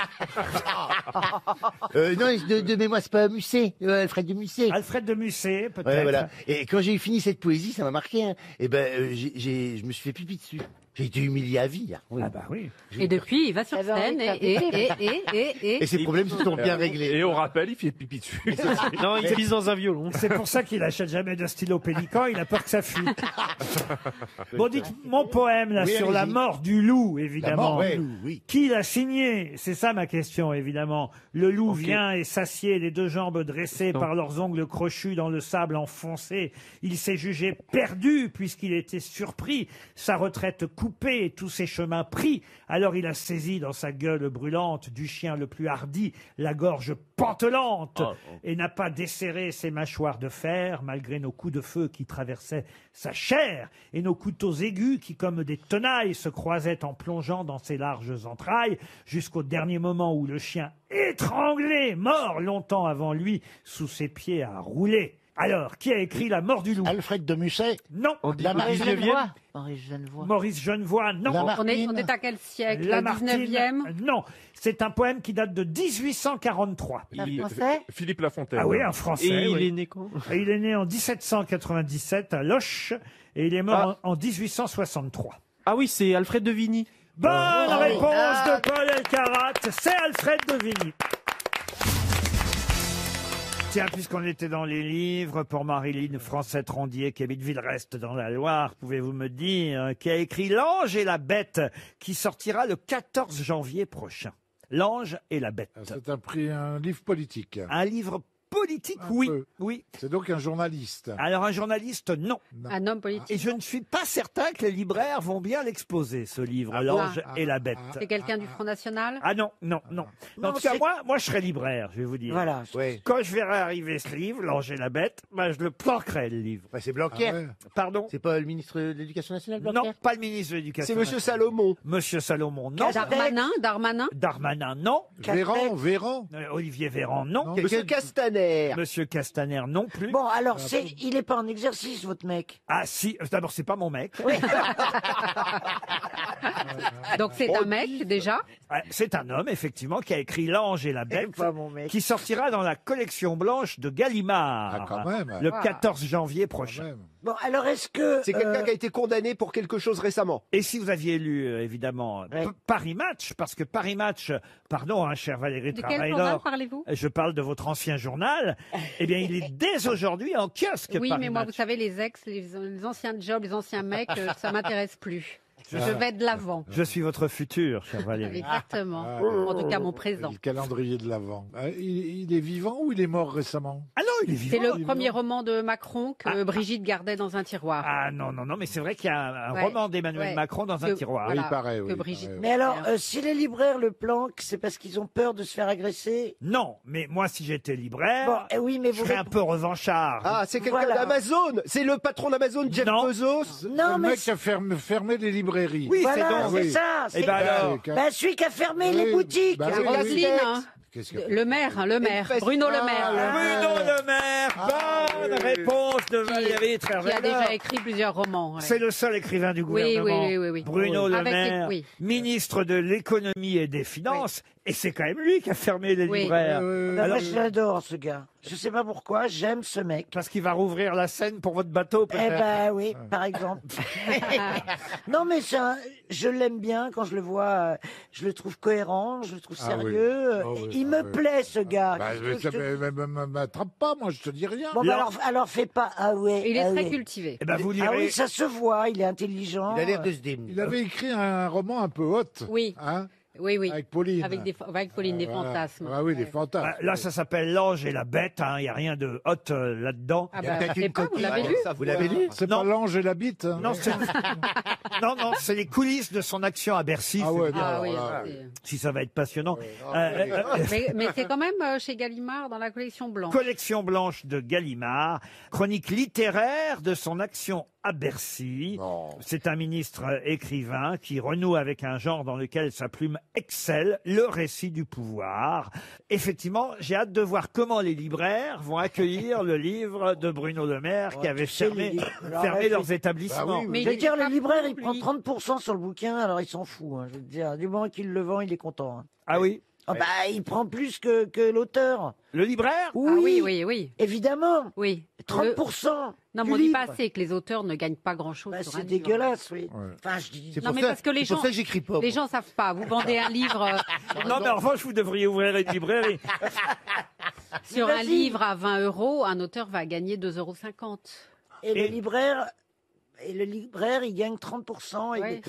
Non, de mémoire, c'est pas Musset, Alfred de Musset. Alfred de Musset, peut-être. Ouais, voilà. Et quand j'ai fini cette poésie, ça m'a marqué. Hein. Et ben, je me suis fait pipi dessus. J'ai été humilié à vie. Hein. Oui. Ah bah oui. Et depuis, il va sur scène Et ses problèmes se sont bien réglés. Et on rappelle, il fait pipi dessus. Non, il pisse dans un violon. C'est pour ça qu'il achète jamais de stylo pélican, il a peur que ça fuite. Bon, dites, mon poème, là, sur la mort du loup, évidemment. La mort du loup, oui. Qui l'a signé? C'est ça ma question, évidemment. Le loup vient et s'assied, les 2 jambes dressées par leurs ongles crochus dans le sable enfoncé. Il s'est jugé perdu, puisqu'il était surpris, sa retraite coupée et tous ses chemins pris. Alors il a saisi dans sa gueule brûlante du chien le plus hardi la gorge pantelante et n'a pas desserré ses mâchoires de fer malgré nos coups de feu qui traversaient sa chair et nos couteaux aigus qui comme des tenailles se croisaient en plongeant dans ses larges entrailles jusqu'au dernier moment où le chien étranglé mort longtemps avant lui sous ses pieds à rouler. Alors, qui a écrit La mort du loup? Alfred de Musset? Non. Maurice Genevois. Maurice Genevois, non. On est à quel siècle? Lamartine, 19e? non. C'est un poème qui date de 1843. Un Français? Philippe Lafontaine. Ah oui, un Français. Et il oui. est né quand? Et il est né en 1797 à Loches et il est mort en 1863. Ah oui, c'est Alfred de Vigny. Bonne réponse de Paul Elkarat, c'est Alfred de Vigny. Tiens, puisqu'on était dans les livres, pour Marilyn Francette-Rondier, qui habite Villerest dans la Loire, pouvez-vous me dire, qui a écrit L'Ange et la Bête, qui sortira le 14 janvier prochain. L'Ange et la Bête. C'est un livre politique. Un livre politique, oui. Oui. C'est donc un journaliste. Alors un journaliste, non. Un homme politique. Et je ne suis pas certain que les libraires vont bien l'exposer, ce livre, L'Ange et la Bête. C'est quelqu'un du Front National? Ah non. En tout cas, moi, je serai libraire, je vais vous dire. Voilà. Quand je verrai arriver ce livre, L'Ange et la Bête, je le planquerai, le livre. C'est Blanquer. Pardon? C'est pas le ministre de l'Éducation nationale, Blanquer? Non, pas le ministre de l'Éducation. C'est Monsieur Salomon. Monsieur Salomon, non. Darmanin? Darmanin, non. Véran. Olivier Véran, non. Monsieur Castaner. Monsieur Castaner, non plus. Bon, alors, il n'est pas en exercice, votre mec. Ah si, d'abord, c'est pas mon mec. Donc c'est un mec, déjà? C'est un homme, effectivement, qui a écrit L'Ange et la Bête, qui sortira dans la collection blanche de Gallimard, quand même. le 14 janvier prochain. Bon, alors est-ce que... C'est quelqu'un qui a été condamné pour quelque chose récemment. Et si vous aviez lu, évidemment, Paris Match, parce que Paris Match, pardon, hein, cher Valérie De quel journal Travailleur, parlez-vous? je parle de votre ancien journal, eh bien, il est dès aujourd'hui en kiosque. Oui, Paris mais moi, Match. vous savez, les anciens jobs, les anciens mecs, ça m'intéresse plus. Je vais de l'avant. Je suis votre futur, cher Valérie. Exactement. En tout cas, mon présent. Le calendrier de l'Avent. Il est vivant ou il est mort récemment? Ah non, il est vivant. C'est le premier roman de Macron que Brigitte gardait dans un tiroir. Ah non, mais c'est vrai qu'il y a un roman d'Emmanuel Macron dans un tiroir. Voilà, il paraît, que Brigitte. Mais alors, si les libraires le planquent, c'est parce qu'ils ont peur de se faire agresser? Non, mais moi, si j'étais libraire, oui, mais je serais un peu revanchard. Ah, c'est quelqu'un d'Amazon. C'est le patron d'Amazon, Jeff Bezos. Non, Le mais mec qui a fermé les librairies. Oui, voilà, c'est c'est ça. Et ben alors, celui qui a fermé les boutiques. Roselyne, hein. Le maire, Bruno Le Maire. Bruno Le Maire, bonne réponse de Valérie Qui a déjà écrit plusieurs romans. Ouais. C'est le seul écrivain du gouvernement. Oui. Bruno Le Avec Maire, ministre de l'économie et des finances. Et c'est quand même lui qui a fermé les Oui. libraires. Moi, je l'adore, ce gars. Je sais pas pourquoi, j'aime ce mec. Parce qu'il va rouvrir la Seine pour votre bateau, Eh peut-être. ben oui, par exemple. Non, mais je l'aime bien quand je le vois. Je le trouve cohérent, je le trouve Ah oui. sérieux. Ah oui, Il ah me oui. plaît, ce gars. Bah, m'attrape pas, moi, je te dis rien. Bon, bah alors fais pas. Ah ouais. Il est ah très ouais. cultivé. Eh ben, vous Ah lirez. oui, ça se voit, il est intelligent. Il avait écrit un roman un peu hot. Oui. Hein, Oui, oui. avec Pauline. Avec Pauline, des Voilà. fantasmes. Ah oui, des fantasmes. Bah, là, ça s'appelle L'Ange et la Bête. Il n'y a rien de hot là-dedans. Ah bah, je sais pas, vous l'avez lu Vous l'avez lu? C'est pas l'ange et la bite. Hein. Non, c'est non, c'est les coulisses de son action à Bercy. Ah ouais, C'est- non, Ah oui, voilà. c'est- Si ça va être passionnant. mais c'est quand même chez Gallimard dans la collection blanche. Collection blanche de Gallimard, chronique littéraire de son action à Bercy. C'est un ministre écrivain qui renoue avec un genre dans lequel sa plume excelle, le récit du pouvoir. Effectivement, j'ai hâte de voir comment les libraires vont accueillir le livre de Bruno Le Maire qui avait fermé leurs établissements. Mais je veux dire, le libraire, il prend 30% sur le bouquin, alors il s'en fout. Hein, je veux dire, du moment qu'il le vend, il est content. Hein. Ah oui? Ah bah, il prend plus que l'auteur. Le libraire? Oui, Ah oui, oui, oui. Évidemment. Oui. 30%. Non, du mais on dit pas livre. assez que les auteurs ne gagnent pas grand-chose Bah, sur c'est un livre. dégueulasse, oui. Enfin, je dis... Non, mais parce que les gens, j'écris pas. les gens savent pas. Vous vendez un livre Non, mais en revanche, vous devriez ouvrir une librairie. sur un Vas-y. livre à 20 €, un auteur va gagner 2,50 €. Et le libraire, il gagne 30%. Et Ouais.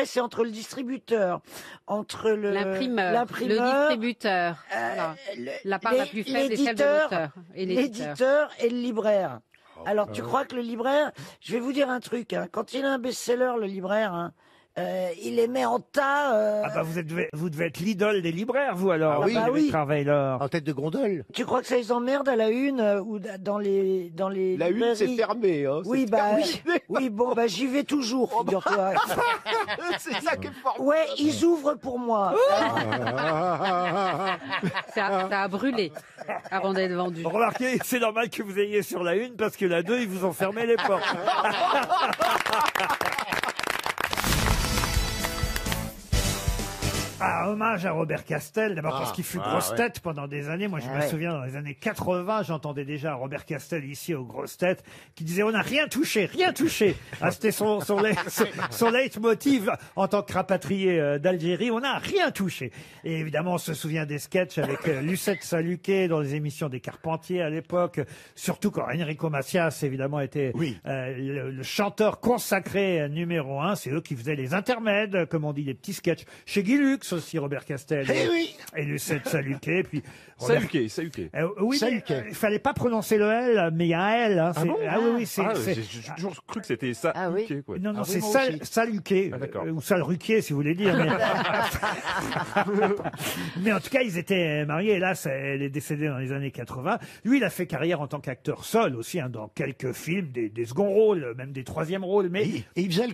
c'est entre le distributeur, entre L'imprimeur, le distributeur. Voilà. La part la plus faible est celle de l'auteur. Et l'éditeur et le libraire. Alors, tu crois que le libraire, je vais vous dire un truc, hein, quand il a un best-seller, le libraire, hein, il les met en tas. Ah bah vous devez être l'idole des libraires, vous alors. Ah oui, bah oui. Travailleur. En tête de gondole. Tu crois que ça les emmerde à la une ou dans les La une, librairies c'est fermé. Hein, Oui, c'est bah fermé. oui, bon, bah j'y vais toujours, figure-toi. C'est ça qui est fort. Ouais, ils ouvrent pour moi. Ça a brûlé avant d'être vendu. Remarquez, c'est normal que vous ayez sur la une parce que la 2, ils vous ont fermé les portes. Ah, hommage à Robert Castel, d'abord parce qu'il fut grosse tête pendant des années. Moi, je me souviens, dans les années 80, j'entendais déjà Robert Castel ici aux grosses têtes qui disait « On n'a rien touché, rien touché ». Ah, c'était son leitmotiv en tant que rapatrié d'Algérie. On n'a rien touché. Et évidemment, on se souvient des sketchs avec Lucette Saluquet dans les émissions des Carpentiers à l'époque. Surtout quand Enrico Macias, évidemment, était le chanteur consacré numéro 1. C'est eux qui faisaient les intermèdes, comme on dit, les petits sketchs. Chez Guy Lux aussi, Robert Castel. Eh oui. Et Lucette Saluquet. Puis Robert- Saluquet. oui, mais, Saluquet. il fallait pas prononcer le L, mais il y a un L. Hein, Ah c'est- bon oui, oui, c'est... Ah, c'est- j'ai toujours cru que c'était ça. Luquet, quoi. Non, non, Ah oui, c'est moi aussi. Saluquet, Ah, d'accord. ou Salruquier, si vous voulez dire. Mais... mais en tout cas, ils étaient mariés. Hélas, elle est décédée dans les années 80. Lui, il a fait carrière en tant qu'acteur seul aussi, hein, dans quelques films, des seconds rôles, même des troisièmes rôles. Mais Et il faisait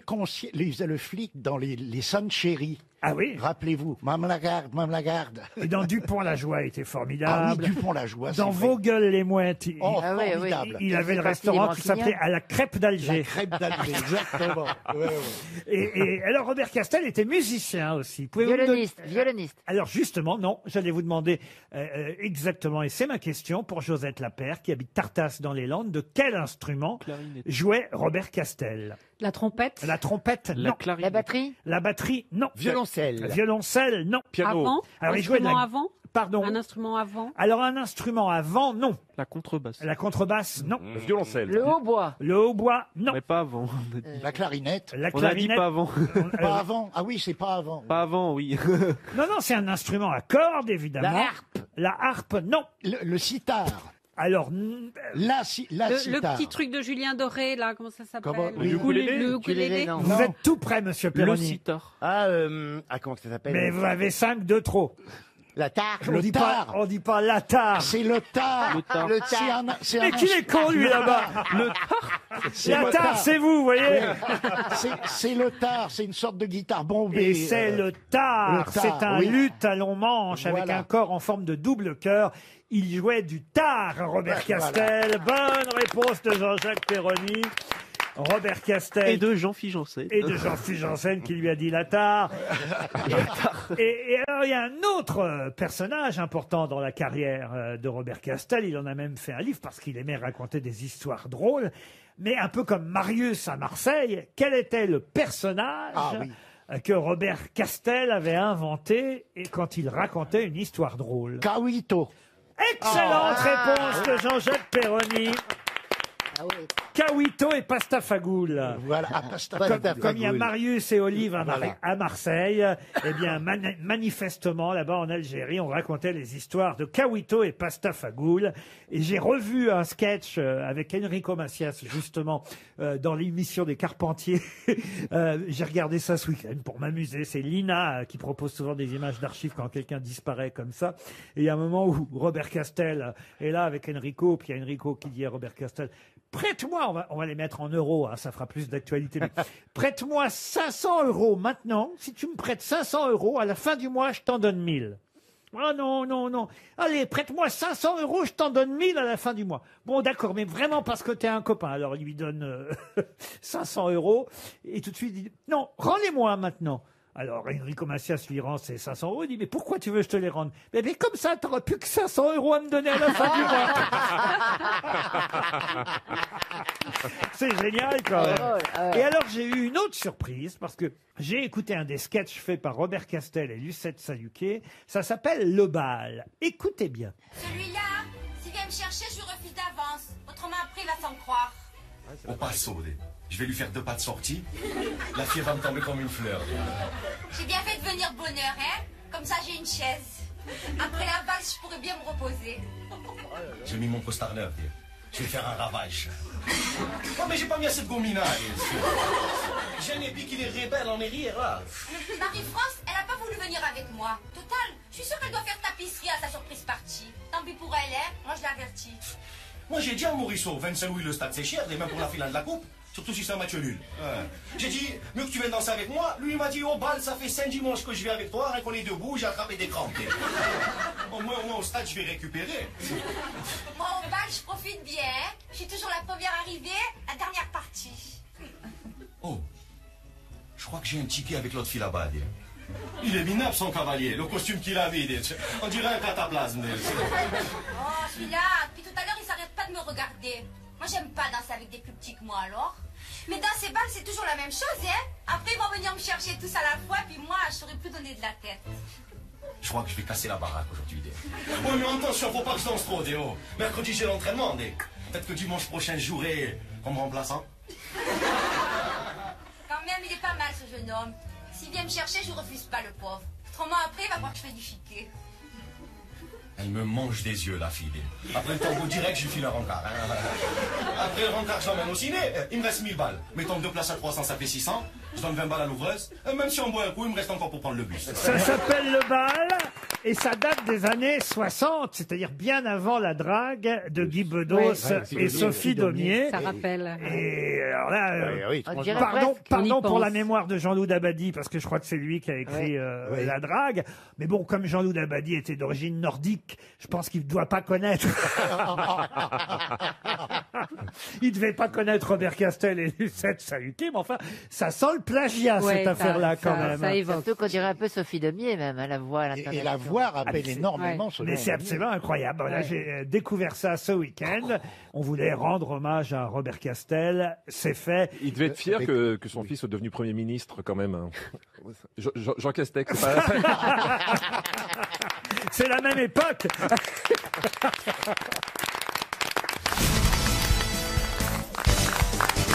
il faisait le flic dans les Sun Chéri. Ah oui. Rappelez-vous, Mme Lagarde. Et dans Dupont-la-Joie, il était formidable. Ah oui, Dupont-la-Joie, c'est Dans vrai. Vos gueules les mouettes, Oh, formidable. il avait le Parce qu'il est restaurant qui mancunien. s'appelait À la crêpe d'Alger. La crêpe d'Alger, exactement. Ouais, ouais. Et alors Robert Castel était musicien aussi. Pouvez-vous me Violoniste, donner- violoniste. Alors justement, non, j'allais vous demander exactement, et c'est ma question pour Josette Lapère qui habite Tartas dans les Landes, de quel instrument jouait Robert Castel? La trompette. La trompette, non. La batterie. La batterie, non. Violoncelle. Violoncelle, non. Avant. Alors il jouait de Instrument la... avant. Pardon. Un instrument avant. Alors un instrument avant, non. La contrebasse. La contrebasse, non. Le violoncelle. Le hautbois. Le hautbois, non. Mais pas avant. La clarinette. La On a dit clarinette. pas avant. Pas avant. Ah oui, c'est pas avant. Pas avant, oui. Non, non, c'est un instrument à cordes, évidemment. La harpe. La harpe, non. Le sitar. Alors, La Le sitar. petit truc de Julien Doré, là, comment ça s'appelle? Comment Le ukulélé. Le ukulélé. non. vous êtes tout prêt, monsieur Le Perroni. sitar. Comment ça s'appelle? Mais vous avez 5 de trop. La tare. On dit pas, on dit pas la tare. C'est le tar. Le tar. Le tar. Mais qui est con, lui, là-bas? La tare, c'est vous, vous voyez? C'est le tar. C'est une sorte de guitare bombée. Et c'est le tare. le C'est tar, un oui. luth à long manche avec Voilà. un corps en forme de double cœur. Il jouait du tare, Robert Voilà. Castel. Bonne réponse de Jean-Jacques Perroni. Robert Castel. Et de Jean-Philippe Janssen. Et de Jean-Philippe Janssen qui lui a dit la tare. Et alors, il y a un autre personnage important dans la carrière de Robert Castel. Il en a même fait un livre parce qu'il aimait raconter des histoires drôles. Mais un peu comme Marius à Marseille, quel était le personnage que Robert Castel avait inventé et quand il racontait une histoire drôle? Cahuito. Excellente réponse de Jean-Jacques Perroni. Cahuito et Pastafagoul. Voilà, comme il y a Marius et Olive à Marseille, eh bien, manifestement, là-bas en Algérie, on racontait les histoires de Cahuito et Pastafagoul. Et j'ai revu un sketch avec Enrico Macias, justement, dans l'émission des Carpentiers. J'ai regardé ça ce week-end pour m'amuser. C'est Lina qui propose souvent des images d'archives quand quelqu'un disparaît comme ça. Et il y a un moment où Robert Castel est là avec Enrico, puis il y a Enrico qui dit à Robert Castel: prête-moi, on va les mettre en euros, hein, ça fera plus d'actualité, mais prête-moi 500 € maintenant. Si tu me prêtes 500 €, à la fin du mois, je t'en donne 1000. Ah non, non, non. Allez, prête-moi 500 €, je t'en donne 1000 à la fin du mois. Bon, d'accord, mais vraiment parce que t'es un copain. Alors, il lui donne 500 € et tout de suite, il dit: non, rends-les-moi maintenant. Alors, Enrico Macias lui rend ses 500 €. Il dit: mais pourquoi tu veux que je te les rende? Mais comme ça, t'auras plus que 500 € à me donner à la fin du mois. C'est génial, quand même. Et alors, j'ai eu une autre surprise, parce que j'ai écouté un des sketchs faits par Robert Castel et Lucette Saluquet. Ça s'appelle Le Bal. Écoutez bien. Celui-là, s'il vient me chercher, je lui refuse d'avance. Autrement, après, il va s'en croire. Au passo, je vais lui faire 2 pas de sortie. La fille va me tomber comme une fleur. J'ai bien fait de venir bonheur, hein. Comme ça, j'ai une chaise. Après la valse, je pourrais bien me reposer. J'ai mis mon costard neuf. Je vais faire un ravage. Non, mais j'ai pas mis assez de gomina. J'ai un épi qui est rebelle en rire, là. Marie-France, elle a pas voulu venir avec moi. Total, je suis sûre qu'elle doit faire tapisserie à sa surprise partie. Tant pis pour elle, hein. Moi, je l'avertis. Moi, j'ai dit à Morisseau, 25 louis le stade, c'est cher, et même pour la finale de la coupe. Surtout si c'est un match nul. J'ai dit, mieux que tu viennes danser avec moi. Lui, il m'a dit, au bal, ça fait 5 dimanches que je vais avec toi, rien qu'on est debout, j'ai attrapé des crampes. Au moins, au stade, je vais récupérer. Moi, au bal, je profite bien. Hein. Je suis toujours la première arrivée, la dernière partie. Oh, je crois que j'ai un ticket avec l'autre fille là-bas. Il est minable, son cavalier, le costume qu'il a mis. On dirait un cataplasme. Oh, celui-là, depuis tout à l'heure, il s'arrête pas de me regarder. Moi, j'aime pas danser avec des plus petits que moi, alors. Mais dans ces balles, c'est toujours la même chose, hein. Après, ils vont venir me chercher tous à la fois, puis moi, je saurais plus donner de la tête. Je crois que je vais casser la baraque aujourd'hui. Oui, mais attention, faut pas que je danse trop, Déo. Mercredi, j'ai l'entraînement, peut-être que dimanche prochain, je jouerai comme remplaçant. Quand même, il est pas mal, ce jeune homme. S'il vient me chercher, je refuse pas, le pauvre. Autrement, après, il va croire que je fais du chiquet. Elle me mange des yeux, la fille. Après le tango direct, je lui file un rencard. Hein. Après le rencard, je l'emmène au ciné. Il me reste 1000 balles. Mettons 2 places à 300, ça fait 600. Je donne 20 balles à l'ouvreuse. Même si on boit un coup, il me reste encore pour prendre le bus. Ça s'appelle Le Bal et ça date des années 60, c'est-à-dire bien avant la drague de Guy Bedos et Sophie Daumier. Ça rappelle. Et alors là, pardon pour la mémoire de Jean-Loup Dabadi, parce que je crois que c'est lui qui a écrit la drague. Mais bon, comme Jean-Loup Dabadi était d'origine nordique, je pense qu'il ne doit pas connaître. Il ne devait pas connaître Robert Castel et Lucette Saluquet, mais enfin, ça sent le plagiat, cette affaire-là, quand même. Ça évoque. Surtout qu'on dirait un peu Sophie Daumier, même, à la voix à l'international. Et la voix rappelle énormément ce Mais c'est absolument incroyable. Là, j'ai découvert ça ce week-end. On voulait rendre hommage à Robert Castel. C'est fait. Il devait être fier que son fils soit devenu Premier ministre, quand même. Hein. Jean Castex, c'est pas... C'est la même époque.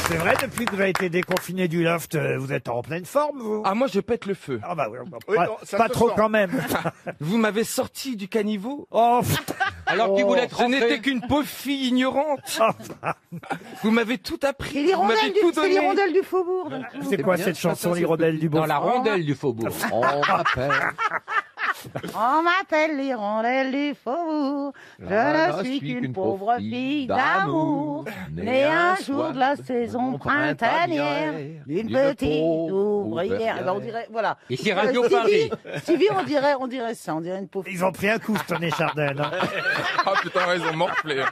C'est vrai, depuis que vous avez été déconfiné du loft, vous êtes en pleine forme, vous? Ah, moi, je pète le feu. Ah bah oui, pas trop quand même. Vous m'avez sorti du caniveau. Oh, alors qu'il voulait être rentré. Je n'étais qu'une pauvre fille ignorante. Vous m'avez tout appris. C'est vous m'avez tout donné. l'hirondelle du faubourg. C'est quoi cette chanson, l'hirondelle du Beaufort? Dans la rondelle du faubourg. On rappelle. On m'appelle l'hirondelle du faubourg. Je ne suis qu'une pauvre fille d'amour. Née un jour de la saison printanière. Une petite ouvrière. Eh ben, on dirait, voilà. Ici Radio Stevie, Paris. Stevie, on dirait ça. On dirait une pauvre. Ils ont pris un coup, Tonnet Chardin. Hein. Ah putain, raison, morflé.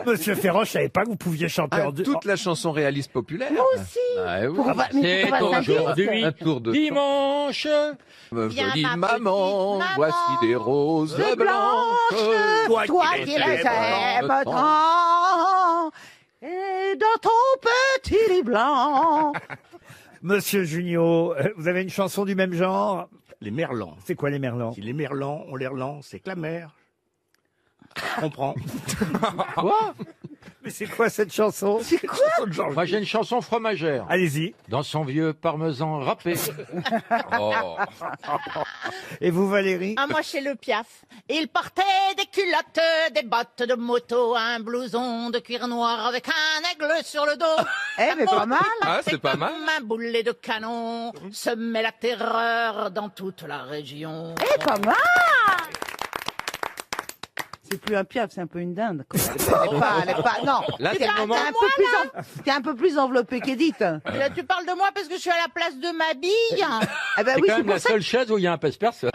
Monsieur Ferrand, je savais pas que vous pouviez chanter en deux. Toute la chanson réaliste populaire. Moi aussi. Ah, oui. Pourquoi- mais C'est pourquoi ça aujourd'hui, Un tour de dimanche. Viens, Jolie ma maman, petite voici maman, des roses de blanches. toi qui les aimes tant, et dans ton petit lit blanc. Monsieur Junio, vous avez une chanson du même genre? Les merlans. C'est quoi les merlans? Si les merlans ont l'air lents, c'est que la mer. On comprend. Quoi? Mais c'est quoi cette chanson? C'est quoi? Moi, j'ai une chanson fromagère. Allez-y. Dans son vieux parmesan râpé. Oh. Et vous, Valérie? Ah, moi, chez le Piaf. Il portait des culottes, des bottes de moto, un blouson de cuir noir avec un aigle sur le dos. Eh, mais pas mal. Ah, c'est pas mal. Comme un boulet de canon, semait la terreur dans toute la région. Eh, pas mal. C'est plus un Piaf, c'est un peu une dinde. quoi. Elle est pas, non. Là, c'est le moment. T'es un peu plus enveloppé qu'Edith. Tu parles de moi parce que je suis à la place de ma bille. Eh ben C'est oui, quand c'est même pour la ça. seule chaise où il y a un pèse-personne.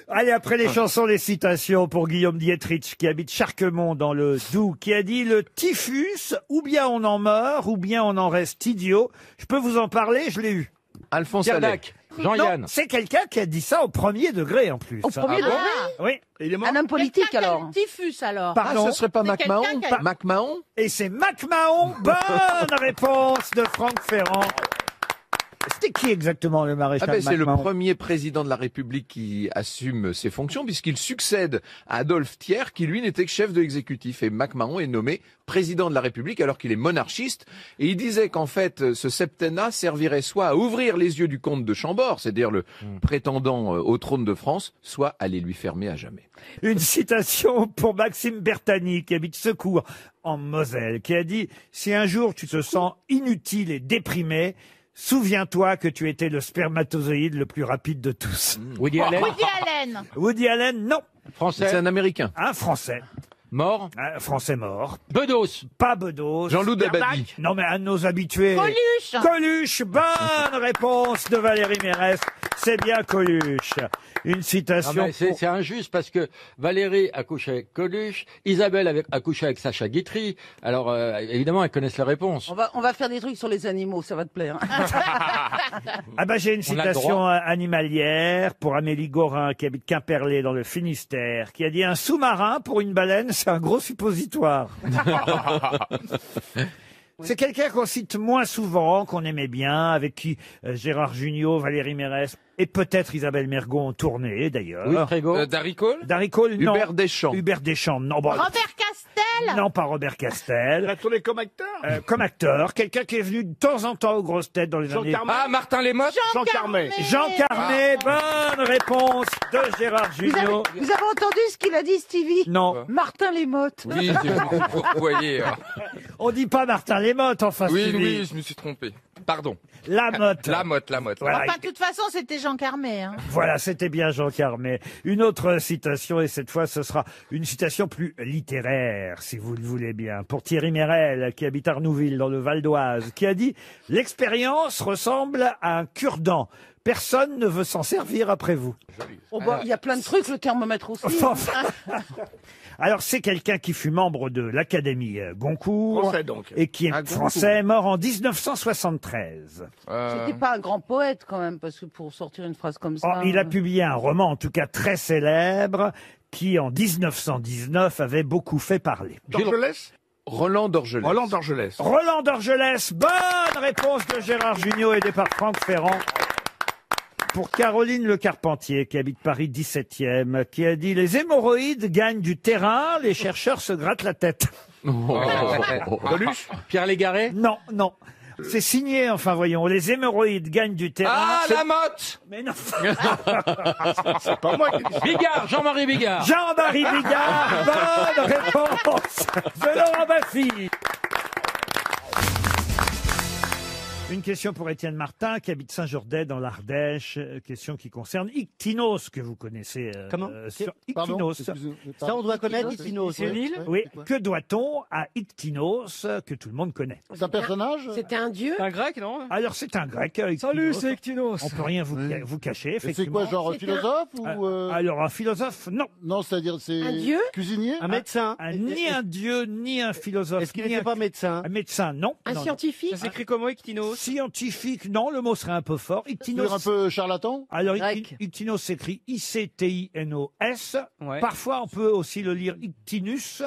Allez, après les chansons, les citations pour Guillaume Dietrich, qui habite Charquemont dans le Doubs, qui a dit: le typhus, ou bien on en meurt, ou bien on en reste idiot. Je peux vous en parler, je l'ai eu. Alphonse Pierre Allais. Dac, Jean-Yann. Non, c'est quelqu'un qui a dit ça au premier degré, en plus. Au premier degré. Oui. Et il est mort. Un homme politique alors. Typhus alors. Pardon. Ah, ce serait pas C'est MacMahon quelqu'un qui a- MacMahon Et c'est MacMahon. Bonne réponse de Franck Ferrand. C'était qui exactement le maréchal C'est le MacMahon? premier président de la République qui assume ses fonctions puisqu'il succède à Adolphe Thiers qui lui n'était que chef de l'exécutif et MacMahon est nommé président de la République alors qu'il est monarchiste et il disait qu'en fait ce septennat servirait soit à ouvrir les yeux du comte de Chambord, c'est-à-dire le prétendant au trône de France, soit à les lui fermer à jamais. Une citation pour Maxime Bertani, qui habite Secours, en Moselle, qui a dit: si un jour tu te sens inutile et déprimé, souviens-toi que tu étais le spermatozoïde le plus rapide de tous. Woody Allen. Woody Allen. Woody Allen, non. Français. C'est un Américain. Un Français. Mort. Un Français mort. Bedos. Pas Bedos. Jean-Loup Dabadi. Non, mais un de nos habitués. Coluche. Coluche. Bonne réponse de Valérie Mérès. C'est bien Coluche. Une citation. Non, mais c'est injuste parce que Valérie a couché avec Coluche, Isabelle a couché avec Sacha Guitry. Alors évidemment, elles connaissent la réponse. On va faire des trucs sur les animaux, ça va te plaire. Ah bah j'ai une On a le citation droit. animalière pour Amélie Gorin qui habite Quimperlé dans le Finistère, qui a dit: un sous-marin pour une baleine, c'est un gros suppositoire. C'est quelqu'un qu'on cite moins souvent, qu'on aimait bien, avec qui Gérard Jugnot, Valérie Mérès et peut-être Isabelle Mergo ont tourné d'ailleurs. Oui, Trégo. Darry Cole. Darry Cole, non. Hubert Deschamps. Hubert Deschamps, non. Bon, Robert Castel. non, pas Robert Il Castel. a tourné comme acteur. Comme acteur, quelqu'un qui est venu de temps en temps aux grosses têtes dans les Jean années... Carmet. Ah, Martin Lémotte. Jean Carmet. Jean Carmet, bonne réponse de Gérard Jugnot. Vous avez entendu ce qu'il a dit, Stevie? Non. Martin Lémotte. Oui, vous voyez. On dit pas Martin Lémotte, enfin, Oui, Stevie. oui, je me suis trompé. Pardon. Lamotte. Lamotte. Voilà. Enfin, de toute façon, c'était Jean Carmet. Hein. Voilà, c'était bien Jean Carmet. Une autre citation, et cette fois, ce sera une citation plus littéraire, si vous le voulez bien, pour Thierry Mérel, qui habite Arnouville, dans le Val d'Oise, qui a dit: l'expérience ressemble à un cure-dent. Personne ne veut s'en servir après vous. Oh, bah, il y a plein de trucs, le thermomètre aussi. Alors, c'est quelqu'un qui fut membre de l'Académie Goncourt. Français, donc. Et qui est Ah, Goncourt. français, mort en 1973. C'était pas un grand poète quand même, parce que pour sortir une phrase comme ça. Oh, il a publié un roman, en tout cas très célèbre, qui en 1919 avait beaucoup fait parler. Dorgelès. Roland Dorgelès. Roland Dorgelès. Roland Dorgelès, bonne réponse de Gérard Jugnot aidé par Franck Ferrand. Pour Caroline Le Carpentier, qui habite Paris 17e, qui a dit: les hémorroïdes gagnent du terrain, les chercheurs se grattent la tête. Coluche. Pierre Légaré. Non, non. C'est signé, enfin voyons, les hémorroïdes gagnent du terrain. Ah, Lamotte. Mais non. C'est pas moi qui dis ça. Bigard, Jean-Marie Bigard. Jean-Marie Bigard, bonne réponse de Laurent Baffy. Une question pour Étienne Martin, qui habite Saint-Jourdain dans l'Ardèche. Question qui concerne Ictinos, que vous connaissez. Comment Ictinos. Ça, on doit connaître Ictinos. C'est une île. Oui. Que doit-on à Ictinos, que tout le monde connaît? C'est un personnage. C'était un dieu. Un grec, non? Alors, c'est un grec. Salut, c'est Ictinos. On peut rien vous cacher, Et c'est effectivement. quoi, genre philosophe ou Alors, un philosophe, non. Non, c'est-à-dire c'est Un dieu cuisinier, un médecin. Ni un dieu, ni un philosophe. Est-ce qu'il ni n'était pas médecin? Un médecin, non. Un Non, non. scientifique. Ça s'écrit comment, Ictinos? Scientifique, non, le mot serait un peu fort. Ictinos. C'est un peu charlatan. Alors, Grec. Ictinos s'écrit I-C-T-I-N-O-S. Ouais. Parfois, on peut aussi le lire Ictinus.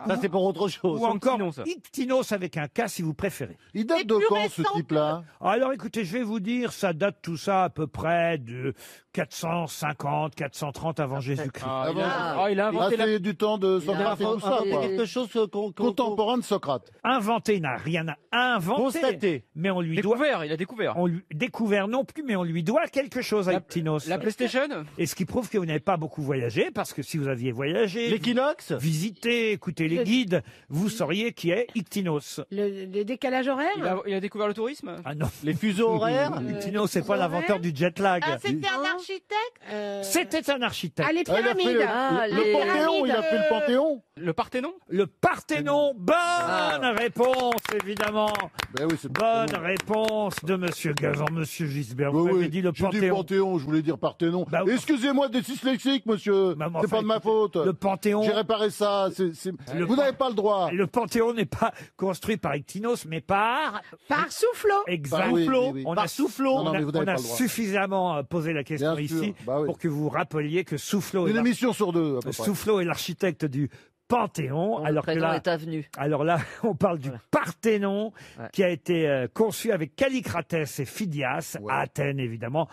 Ça, c'est pour autre chose. Ou encore petit nom, ça. Ictinos avec un K, si vous préférez. Il date de quand, ce type-là? Alors, écoutez, je vais vous dire, ça date tout ça à peu près de 450, 430 avant Jésus-Christ. Il a inventé c'est du temps de Socrate et tout ça, quoi. Quelque chose Contemporain de Socrate. Inventé, il n'a rien inventé. Constaté. Mais on lui doit... Découvert, il a découvert. On lui découvert non plus, mais on lui doit quelque chose à Ictinos. La PlayStation? Et ce qui prouve que vous n'avez pas beaucoup voyagé, parce que si vous aviez voyagé, L'équinoxe. visité, écouté les guides, vous sauriez qui est Ictinos. Le décalage horaire. Il a découvert le tourisme? Ah non. Les fuseaux horaires. Ictinos, c'est pas l'inventeur du jet lag. C'était un architecte. C'était un architecte. Ah, les Ah, il a fait pyramides. le Panthéon, il a fait le Panthéon. Le Parthénon? Le Parthénon. Bonne réponse, évidemment. Ben oui, c'est Bonne réponse de Monsieur Gazan, Monsieur Gisbert. Vous Oui, m'avez oui. dit le J'ai dit Panthéon. Panthéon, je voulais dire Parthénon. Bah oui. Excusez-moi d'être dyslexique, monsieur. Bah, mais C'est enfin, pas de ma écoutez, faute. Le Panthéon. J'ai réparé ça. Vous n'avez pas le droit. Le Panthéon n'est pas construit par Ictinos, mais par... Par Soufflot. Exact. oui, oui, oui. On Par a, Soufflot. on Non, a- mais vous n'avez on a pas le droit. suffisamment posé la question Bien sûr. ici Bah oui. pour que vous rappeliez que Soufflot Une émission sur deux, à peu près. Soufflot est l'architecte du Panthéon, alors que là, est avenu. alors là, on parle du Parthénon, Ouais. qui a été conçu avec Callicratès et Phidias, à Athènes, évidemment.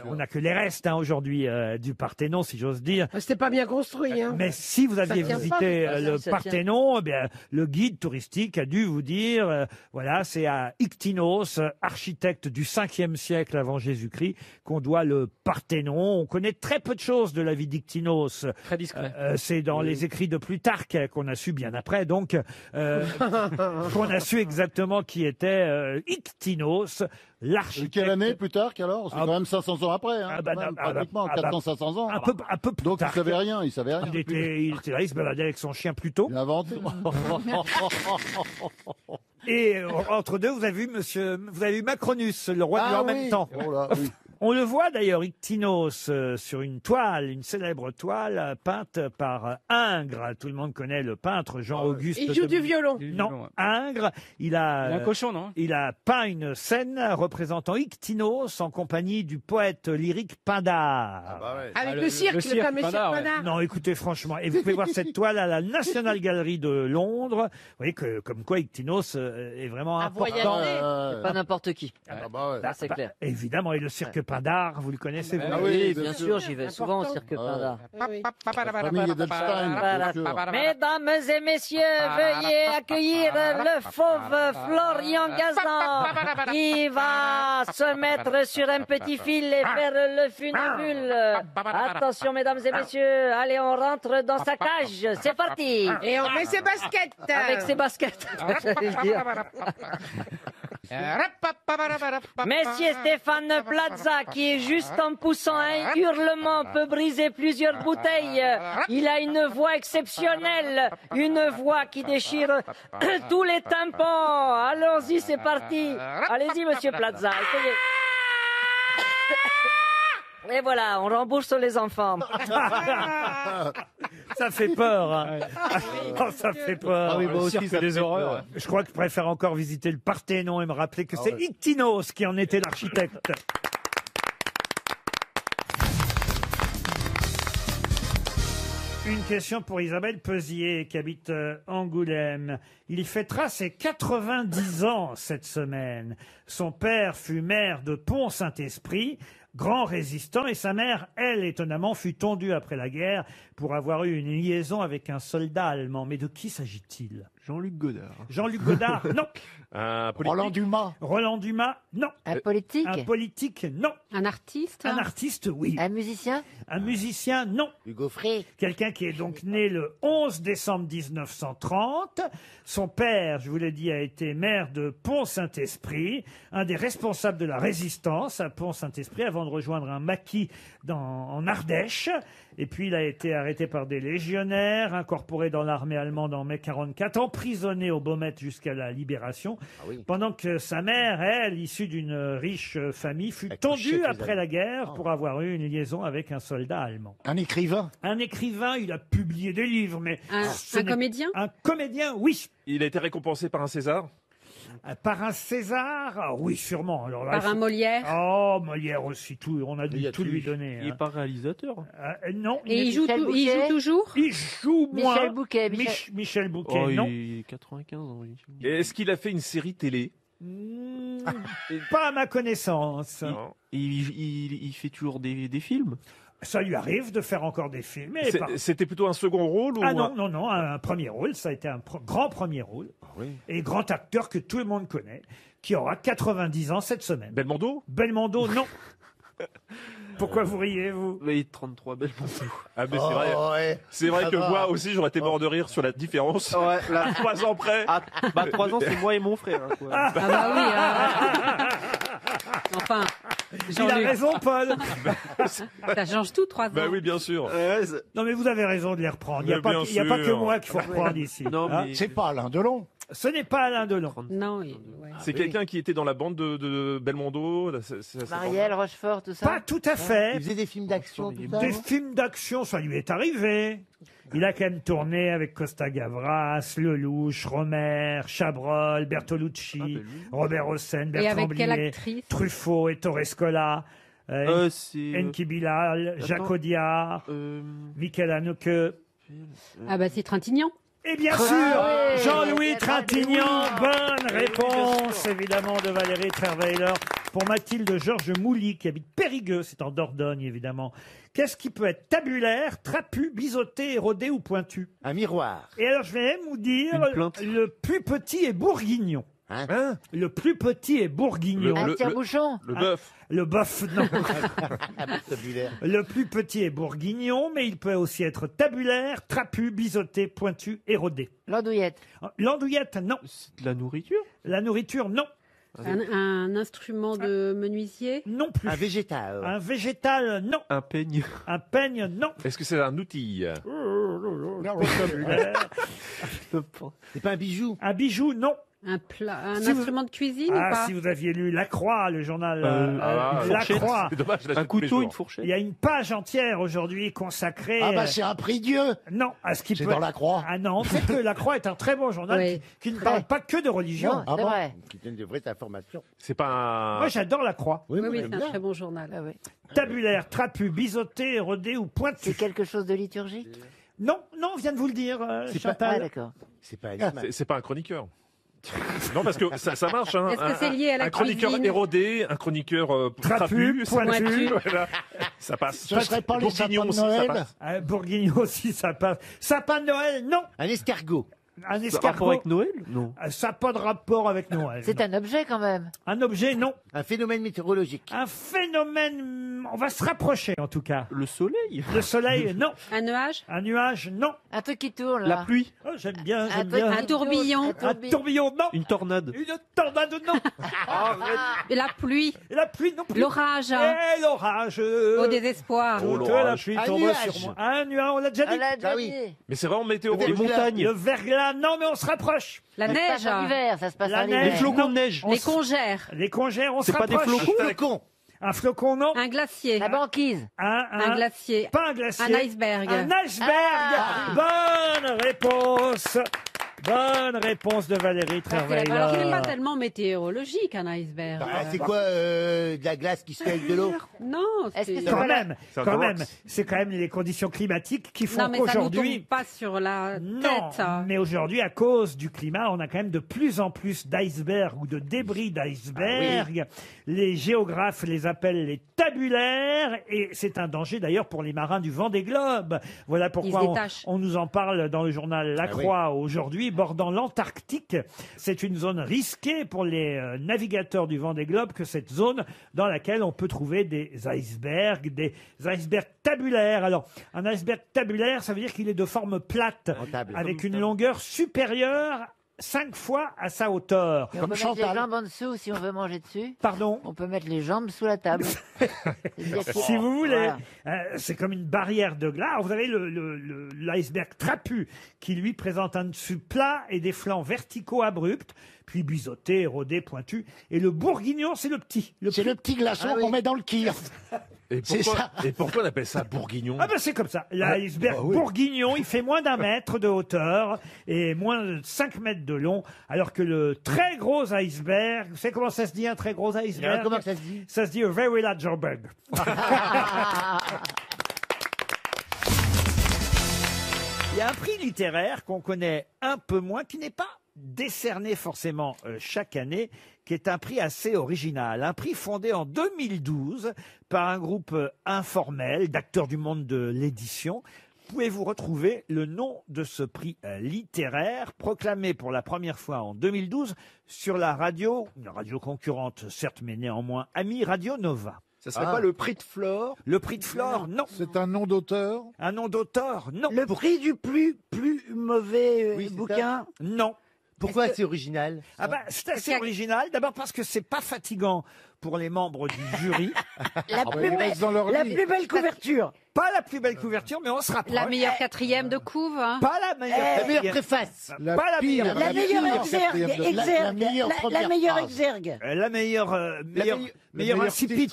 On n'a que les restes aujourd'hui du Parthénon, si j'ose dire. C'était pas bien construit. Hein. Mais si vous aviez tient visité pas. le Ça tient. Parthénon, eh bien, le guide touristique a dû vous dire, voilà, c'est à Ictinos, architecte du 5e siècle avant Jésus-Christ, qu'on doit le Parthénon. On connaît très peu de choses de la vie d'Ictinos. Très discret. C'est dans les écrits de Plutarque qu'on a su bien après, donc, qu'on a su exactement qui était Ictinos, l'architecte. Quelle année plus tard qu'alors? C'est Ah, quand même 500 ans après, hein, ah bah quand même, non, ah bah, pratiquement, ah bah, 400-500 ans. un peu plus Donc tard. il savait rien, il savait rien. Il était là, il se baladait avec son chien plus tôt. Il a inventé. Et entre deux, vous avez vu Macronus, le roi du en même temps. Oh là, oui. On le voit d'ailleurs, Ictinos, sur une toile, une célèbre toile peinte par Ingres. Tout le monde connaît le peintre Jean-Auguste. Il joue du violon. Non, Ingres, il a Il a un cochon, non? il a peint une scène représentant Ictinos en compagnie du poète lyrique Pindare. Avec le le cirque, le cirque, fameux cirque Pindare, ouais. Pindare. Non, écoutez, franchement, et vous pouvez voir cette toile à la National Gallery de Londres. Vous voyez que, comme quoi, Ictinos est vraiment important. C'est pas n'importe qui. Ah bah ouais. Ça, c'est clair. Évidemment, et le cirque Pindare, vous le connaissez, vous? Ah Oui, bien bien sûr. sûr, j'y vais souvent au cirque Pindare. Oui. Famille Edelstein, bien sûr. Mesdames et messieurs, veuillez accueillir le fauve Florian Gazan qui va se mettre sur un petit fil et faire le funambule. Attention, mesdames et messieurs, allez, on rentre dans sa cage. C'est parti. Et on met ses baskets. Avec ses baskets. j'allais dire. Messieurs Stéphane Plaza, qui est juste en poussant un hurlement, peut briser plusieurs bouteilles. Il a une voix exceptionnelle, une voix qui déchire tous les tympans. Allons-y, c'est parti. Allez-y, monsieur Plaza, essayez. Et voilà, on rembourse les enfants. Ça fait peur. Hein. Oh, ça fait peur. Ah oui, moi aussi, ça des fait horreurs. peur. Je crois que je préfère encore visiter le Parthénon et me rappeler que c'est Ictinos qui en était l'architecte. Une question pour Isabelle Pesier, qui habite Angoulême. Il fêtera ses 90 ans cette semaine. Son père fut maire de Pont-Saint-Esprit, grand résistant, et sa mère, elle, étonnamment, fut tondue après la guerre pour avoir eu une liaison avec un soldat allemand. Mais de qui s'agit-il ? Jean-Luc Godard. Jean-Luc Godard, non. Roland Dumas. Roland Dumas, non. Un politique. Un politique, non. Un artiste. Un artiste, oui. Un musicien. Un musicien, non. Hugo Frey. Quelqu'un qui est donc né le 11 décembre 1930. Son père, je vous l'ai dit, a été maire de Pont-Saint-Esprit, un des responsables de la résistance à Pont-Saint-Esprit avant de rejoindre un maquis en Ardèche. Et puis il a été arrêté par des légionnaires, incorporé dans l'armée allemande en mai 44, emprisonné au Baumette jusqu'à la libération, pendant que sa mère, elle, issue d'une riche famille, fut tondue après la guerre pour avoir eu une liaison avec un soldat allemand. Un écrivain. Un écrivain, il a publié des livres, mais... Un comédien. Un comédien, oui. Il a été récompensé par un César. Par un César, oui, sûrement. Alors là, Par un Molière. Oh, Molière aussi, on a dû tout lui donner. Il n'est pas réalisateur. Non. Et il joue toujours. Il joue moins. Michel Bouquet. Michel Bouquet, Oh, non. il est 95 ans. Oui. Et est-ce qu'il a fait une série télé? Pas à ma connaissance. Il fait toujours des films. Ça lui arrive de faire encore des films. mais pas- C'était plutôt un second rôle ou Ah non, un premier rôle. Ça a été un grand premier rôle. Et grand acteur que tout le monde connaît, qui aura 90 ans cette semaine. Belmondo? Belmondo, non. Pourquoi vous riez, vous? Mais 33 Belmondo. Ah, mais c'est vrai. ouais. C'est vrai Ça que va. moi aussi, j'aurais été mort de rire sur la différence. Ouais, là, 3 ans près. 3 ans, c'est moi et mon frère. Hein, quoi. Ah bah oui. Enfin, Il a raison, Paul. ça change tout, 3 ans. Bah oui, bien sûr. Non, mais vous avez raison de les reprendre. Il n'y a, Mais pas bien il y a pas que sûr. moi qu'il faut reprendre ici. Non, Hein. mais- C'est pas Alain Delon. Ce n'est pas Alain Delon. Non, C'est quelqu'un qui était dans la bande de Belmondo. Marielle, Rochefort, tout ça. Pas tout à fait. Il faisait des films d'action, tout ça. Des non films d'action, ça lui est arrivé. Il a quand même tourné avec Costa Gavras, Lelouch, Romer, Chabrol, Bertolucci, Robert Hossein, Et Bertrand avec quelle Blier, actrice? Truffaut, Ettore Scola, C'est. Enki Bilal, Jacques Audiard, Michael Haneke. Ah bah c'est Trintignant. Et bien sûr, oui, Jean-Louis oui. Trintignant, bonne réponse évidemment de Valérie Trierweiler pour Mathilde Georges Mouly qui habite Périgueux, c'est en Dordogne évidemment. Qu'est-ce qui peut être tabulaire, trapu, biseauté, érodé ou pointu? Un miroir. Et alors je vais même vous dire, Une plainte. le plus petit est bourguignon. Hein Le plus petit est bourguignon. Un tire-bouchon. Le bœuf. Le bœuf, non. Tabulaire. Le plus petit est bourguignon, mais il peut aussi être tabulaire, trapu, biseauté, pointu, érodé. L'andouillette. L'andouillette, non. C'est de la nourriture. La nourriture, non. Un instrument de menuisier. Non plus. Un végétal. Un végétal, non. Un peigne. Un peigne, non. Est-ce que c'est un outil? C'est pas un bijou. Un bijou, non. Un plat, un Si vous- instrument de cuisine ou Ah, pas? si vous aviez lu La Croix, le journal Ah, La fourchette. Croix, C'est dommage, je l'achète Un tous les couteau, jours. une fourchette. il y a une page entière aujourd'hui consacrée Ah bah c'est un prix Dieu. non, à ce qui C'est peut dans La Croix. Ah non, c'est que La Croix est un très bon journal Oui. qui ne parle pas que de religion. Non, Ah c'est bon vrai. Qui donne de vraies informations. C'est pas un. Moi, j'adore La Croix. Oui, moi, oui, j'aime c'est un bien. très bon journal. Ah oui. Tabulaire, trapu, biseauté, érodé ou pointu. C'est quelque chose de liturgique. Non, non, on vient de vous le dire, C'est pas- Chantal. Ah d'accord. C'est pas un animal. C'est pas un chroniqueur. Non, parce que ça marche. Hein. Est-ce que c'est lié à la un chroniqueur cuisine? érodé, un chroniqueur Trapu, ça pointu. passe. Voilà. Ça passe. Ce serait pas les Bourguignon sapins de aussi, ça Noël. passe. Bourguignon aussi, ça passe. Sapin de Noël, non. Un escargot. Un Ça a rapport escargot, avec Noël? Non. ça n'a pas de rapport avec Noël. C'est un objet quand même. Un objet, non. Un phénomène météorologique. Un phénomène, on va se rapprocher en tout cas. Le soleil. Le soleil, non. Un nuage? Un nuage, non. Un truc qui tourne La là. pluie. Oh, j'aime bien, Un j'aime truc bien. qui Un tourbillon. tourne, Un tourbillon, non. Une tornade. Une tornade, non. Et la pluie? Et la pluie, non plus. L'orage? Et l'orage. Au désespoir. Oh, Toute la l'orage. pluie Un tombe nuage. sur moi. Un nuage, on l'a déjà dit. On l'a déjà Ah oui. dit. Mais c'est vraiment Les météorologique. montagnes. Le verglas, non, mais on se rapproche. La Ça se passe neige? en hiver, ça se passe La en neige. hiver. Les flocons de neige. Les congères? Les congères, on se C'est pas des rapproche. flocons? Un flocon. Un flocon, non. Un glacier? La banquise. Un glacier? Pas un glacier. Un iceberg? Un iceberg. Bonne réponse. Bonne réponse de Valérie Trierweiler. Alors, c'est pas tellement météorologique, un iceberg. Bah, c'est quoi de la glace qui se fait avec de l'eau? Non, Est-ce que c'est... c'est Quand pas la- même, C'est un quand Dorox. même, c'est quand même les conditions climatiques qui font Non, mais ça nous qu'aujourd'hui. tombe pas sur la Non, tête. mais aujourd'hui, à cause du climat, on a quand même de plus en plus d'icebergs ou de débris d'icebergs. Les géographes les appellent les tabulaires et c'est un danger d'ailleurs pour les marins du Vendée Globe. Voilà pourquoi Ils se détachent. on nous en parle dans le journal La Ah oui. Croix aujourd'hui. île bordant l'Antarctique. C'est une zone risquée pour les navigateurs du Vendée Globe que cette zone dans laquelle on peut trouver des icebergs tabulaires. Alors, un iceberg tabulaire, ça veut dire qu'il est de forme plate, avec une longueur supérieure 5 fois à sa hauteur. Et on peut mettre les jambes en dessous si on veut manger dessus. Pardon? On peut mettre les jambes sous la table. Si vous voulez. Voilà. C'est comme une barrière de glace. Alors, vous avez l'iceberg trapu qui, lui, présente un dessus plat et des flancs verticaux abrupts, puis biseautés, érodés, pointus. Et le bourguignon, c'est le petit. C'est le petit glaçon qu'on met dans le kir. Et pourquoi on appelle ça bourguignon? Ah ben c'est comme ça. L'iceberg bourguignon, il fait moins d'1 mètre de hauteur et moins de 5 mètres de long, alors que le très gros iceberg, vous savez comment ça se dit un très gros iceberg? Comment ça se dit? Ça se dit a very large iceberg. Il y a un prix littéraire qu'on connaît un peu moins, qui n'est pas décerné forcément chaque année, qui est un prix assez original. Un prix fondé en 2012 par un groupe informel d'acteurs du monde de l'édition. Pouvez-vous retrouver le nom de ce prix littéraire proclamé pour la première fois en 2012 sur la radio, une radio concurrente certes, mais néanmoins amie, Radio Nova? Ça serait pas le prix de Flore? Le prix de Flore, non. C'est un nom d'auteur? Un nom d'auteur, non. Le prix du plus mauvais bouquin? Non. Pourquoi c'est original? Ah bah, c'est assez original. D'abord parce que c'est pas fatigant pour les membres du jury. La plus belle couverture. Pas la plus belle couverture, mais on se rapproche. La meilleure 4e de couve. Hein. Pas la meilleure. La meilleure préface. Pas la meilleure. La meilleure exergue. La meilleure exergue. La meilleure incipit.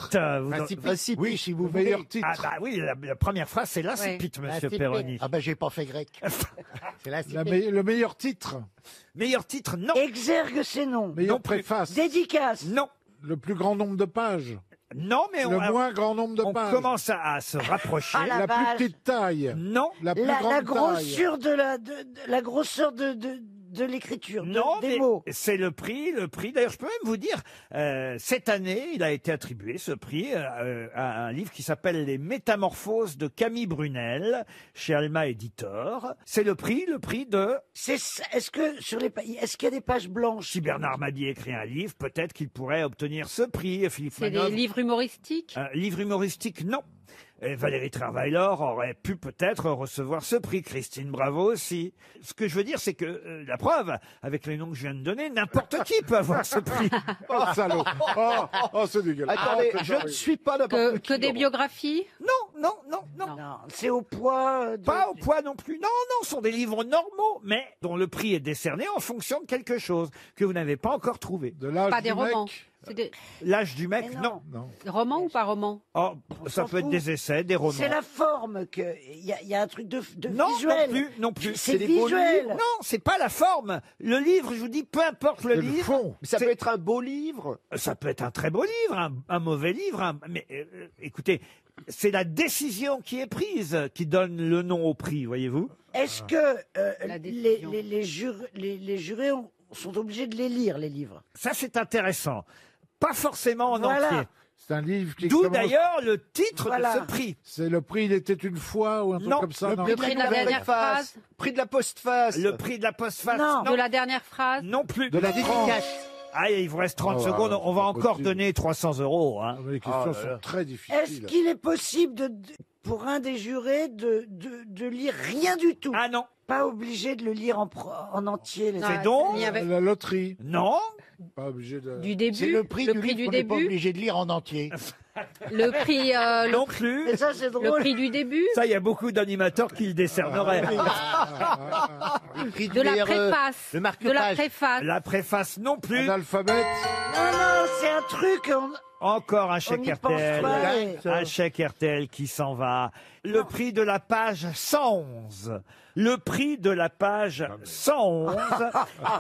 Oui, si vous meilleur titre. Ah bah oui, la première phrase, c'est l'incipit, monsieur Perroni. Ah ben j'ai pas fait grec. Le meilleur titre? Meilleur titre, non. Exergue, c'est non. Meilleure préface? Dédicace? Non. Le plus grand nombre de pages? Non, mais le moins grand nombre de pages. On commence à se rapprocher. La plus petite taille? Non. La plus grande la taille? la grosseur de l'écriture, non, des mots. C'est le prix. D'ailleurs, je peux même vous dire, cette année, il a été attribué ce prix à un livre qui s'appelle Les Métamorphoses de Camille Brunel chez Alma Éditeur. C'est le prix de. Est-ce qu'il y a des pages blanches? Si Bernard Mabie écrit un livre, peut-être qu'il pourrait obtenir ce prix. Philippe C'est Manœuvre. des livres humoristiques? Livre humoristique, non. Et Valérie Travaillor aurait pu peut-être recevoir ce prix. Christine Bravo aussi. Ce que je veux dire, c'est que la preuve, avec les noms que je viens de donner, n'importe qui peut avoir ce prix. Oh, salaud! Oh, c'est dégueulasse. Attendez, je ne suis pas n'importe qui. Que des biographies? Non. C'est au poids. Pas au poids non plus. Non, ce sont des livres normaux, mais dont le prix est décerné en fonction de quelque chose que vous n'avez pas encore trouvé. De l'âge Pas des du romans. mec? L'âge du mec, non. Roman ou pas roman? Oh, ça peut être des essais, des romans. C'est la forme que il y a un truc de non, visuel. Non plus. C'est visuel. Non, c'est pas la forme. Le livre, je vous dis, peu importe le livre. Fond. Ça peut être un beau livre. Ça peut être un très beau livre, un mauvais livre. Mais écoutez, c'est la décision qui est prise qui donne le nom au prix, voyez-vous. Est-ce que les jurés sont obligés de les lire, les livres? Ça, c'est intéressant. Pas forcément en entier. C'est un livre qui D'où commence- d'ailleurs le titre de ce prix. C'est le prix Il était une fois ou un truc Non. comme ça? Le non prix de la dernière phrase? Prix de la postface. Le prix de la postface. Non. De la dernière phrase? Non plus. De la dédicace. Ah, il vous reste 30 Oh, secondes. On va c'est encore possible. donner 300 €. Hein. Les questions sont très difficiles. Est-ce qu'il est possible pour un des jurés de lire rien du tout? Ah non. Pas obligé de le lire en entier. C'est donc La loterie. Non. Pas obligé de... Du début? C'est le prix du livre qu'on n'est pas début? obligé de lire en entier. Le prix, non plus. Mais ça, c'est drôle. le prix du début? Ça, il y a beaucoup d'animateurs qui le décerneraient. Le prix De la meilleur, préface? le De la marque-page. préface? La préface non plus. L'alphabet. Non, c'est un truc. Encore un On chèque y pense RTL. pas, ouais. Un chèque RTL qui s'en va. Le prix de la page 111. Le prix de la page 111.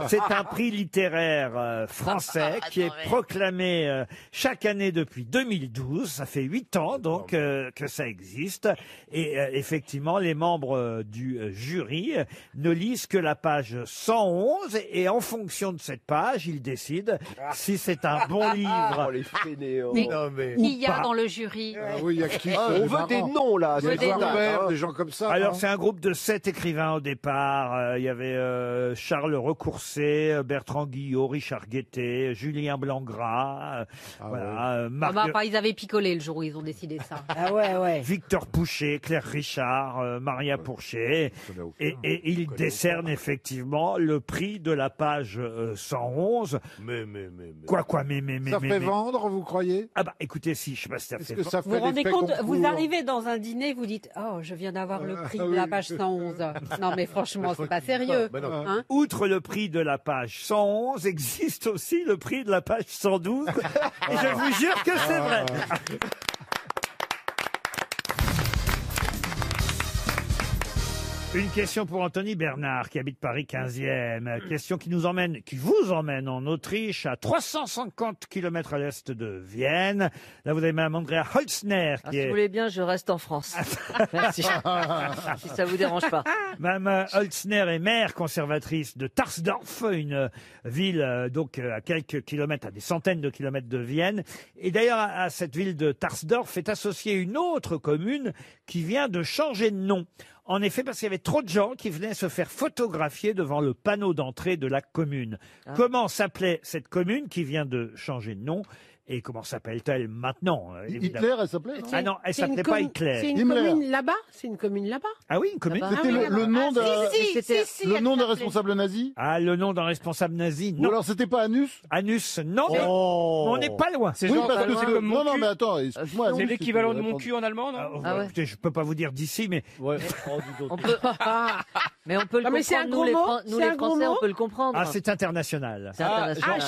C'est un prix littéraire français qui est proclamé chaque année depuis 2012. Ça fait 8 ans donc que ça existe. Et effectivement, les membres du jury ne lisent que la page 111 et en fonction de cette page, ils décident si c'est un bon livre. Oh, les fainéants. Mais Non, mais... qui y a pas. dans le jury? Ah oui, il y a qui? on veut des noms, là. Des c'est Norbert, dingue, hein. des gens comme ça. Alors non c'est un groupe de 7 écrivains écrivains au départ. Il y avait Charles Recourcé, Bertrand Guillot, Richard Guettet, Julien Blangras. Voilà, Marc- Enfin, ils avaient picolé le jour où ils ont décidé ça. Ah ouais. Victor Pouchet, Claire Richard, Maria Pourchet. Et il décerne effectivement le prix de la page 111. Mais. Quoi, Ça fait vendre, vous croyez? Ah bah écoutez, si, je sais pas si ça Est-ce fait que ça Vous vous fait rendez l'effet compte, Goncourt vous arrivez dans un dîner, vous dites « Oh, je viens d'avoir le prix de la page 111 ». Non mais franchement, c'est pas sérieux. Hein. Outre le prix de la page 111, existe aussi le prix de la page 112. Et je vous jure que c'est vrai. Une question pour Anthony Bernard, qui habite Paris 15e. Question qui vous emmène en Autriche, à 350 km à l'est de Vienne. Là, vous avez Mme Andrea Holzner, qui Si vous voulez bien, je reste en France. Merci. Si ça vous dérange pas. Mme Holzner est maire conservatrice de Tarsdorf, une ville donc à quelques kilomètres, à des centaines de kilomètres de Vienne. Et d'ailleurs, à cette ville de Tarsdorf est associée une autre commune qui vient de changer de nom. En effet, parce qu'il y avait trop de gens qui venaient se faire photographier devant le panneau d'entrée de la commune. Comment s'appelait cette commune qui vient de changer de nom? Et comment s'appelle-t-elle maintenant? Hitler, elle s'appelait, non? Ah non, elle s'appelait pas Hitler. C'est une commune là-bas? C'est une commune là-bas? Ah oui, une commune. C'était le nom d'un le nom d'un s'appelait. responsable nazi? Ah, le nom d'un responsable nazi, Ou non. alors c'était pas Anus? Anus, non. Mais Oh. on n'est pas loin. C'est Oui, genre parce pas que loin. c'est comme mon non, non, cul. mais attends, excuse-moi. C'est Anus, l'équivalent de c'était- mon cul en allemand, non? Écoutez, je peux pas vous dire d'ici, mais On peut... Mais on peut le Non, mais c'est comprendre. un Nous, gros mot. nous C'est les un gros Français, mot. on peut le comprendre. ah, c'est international. C'est international.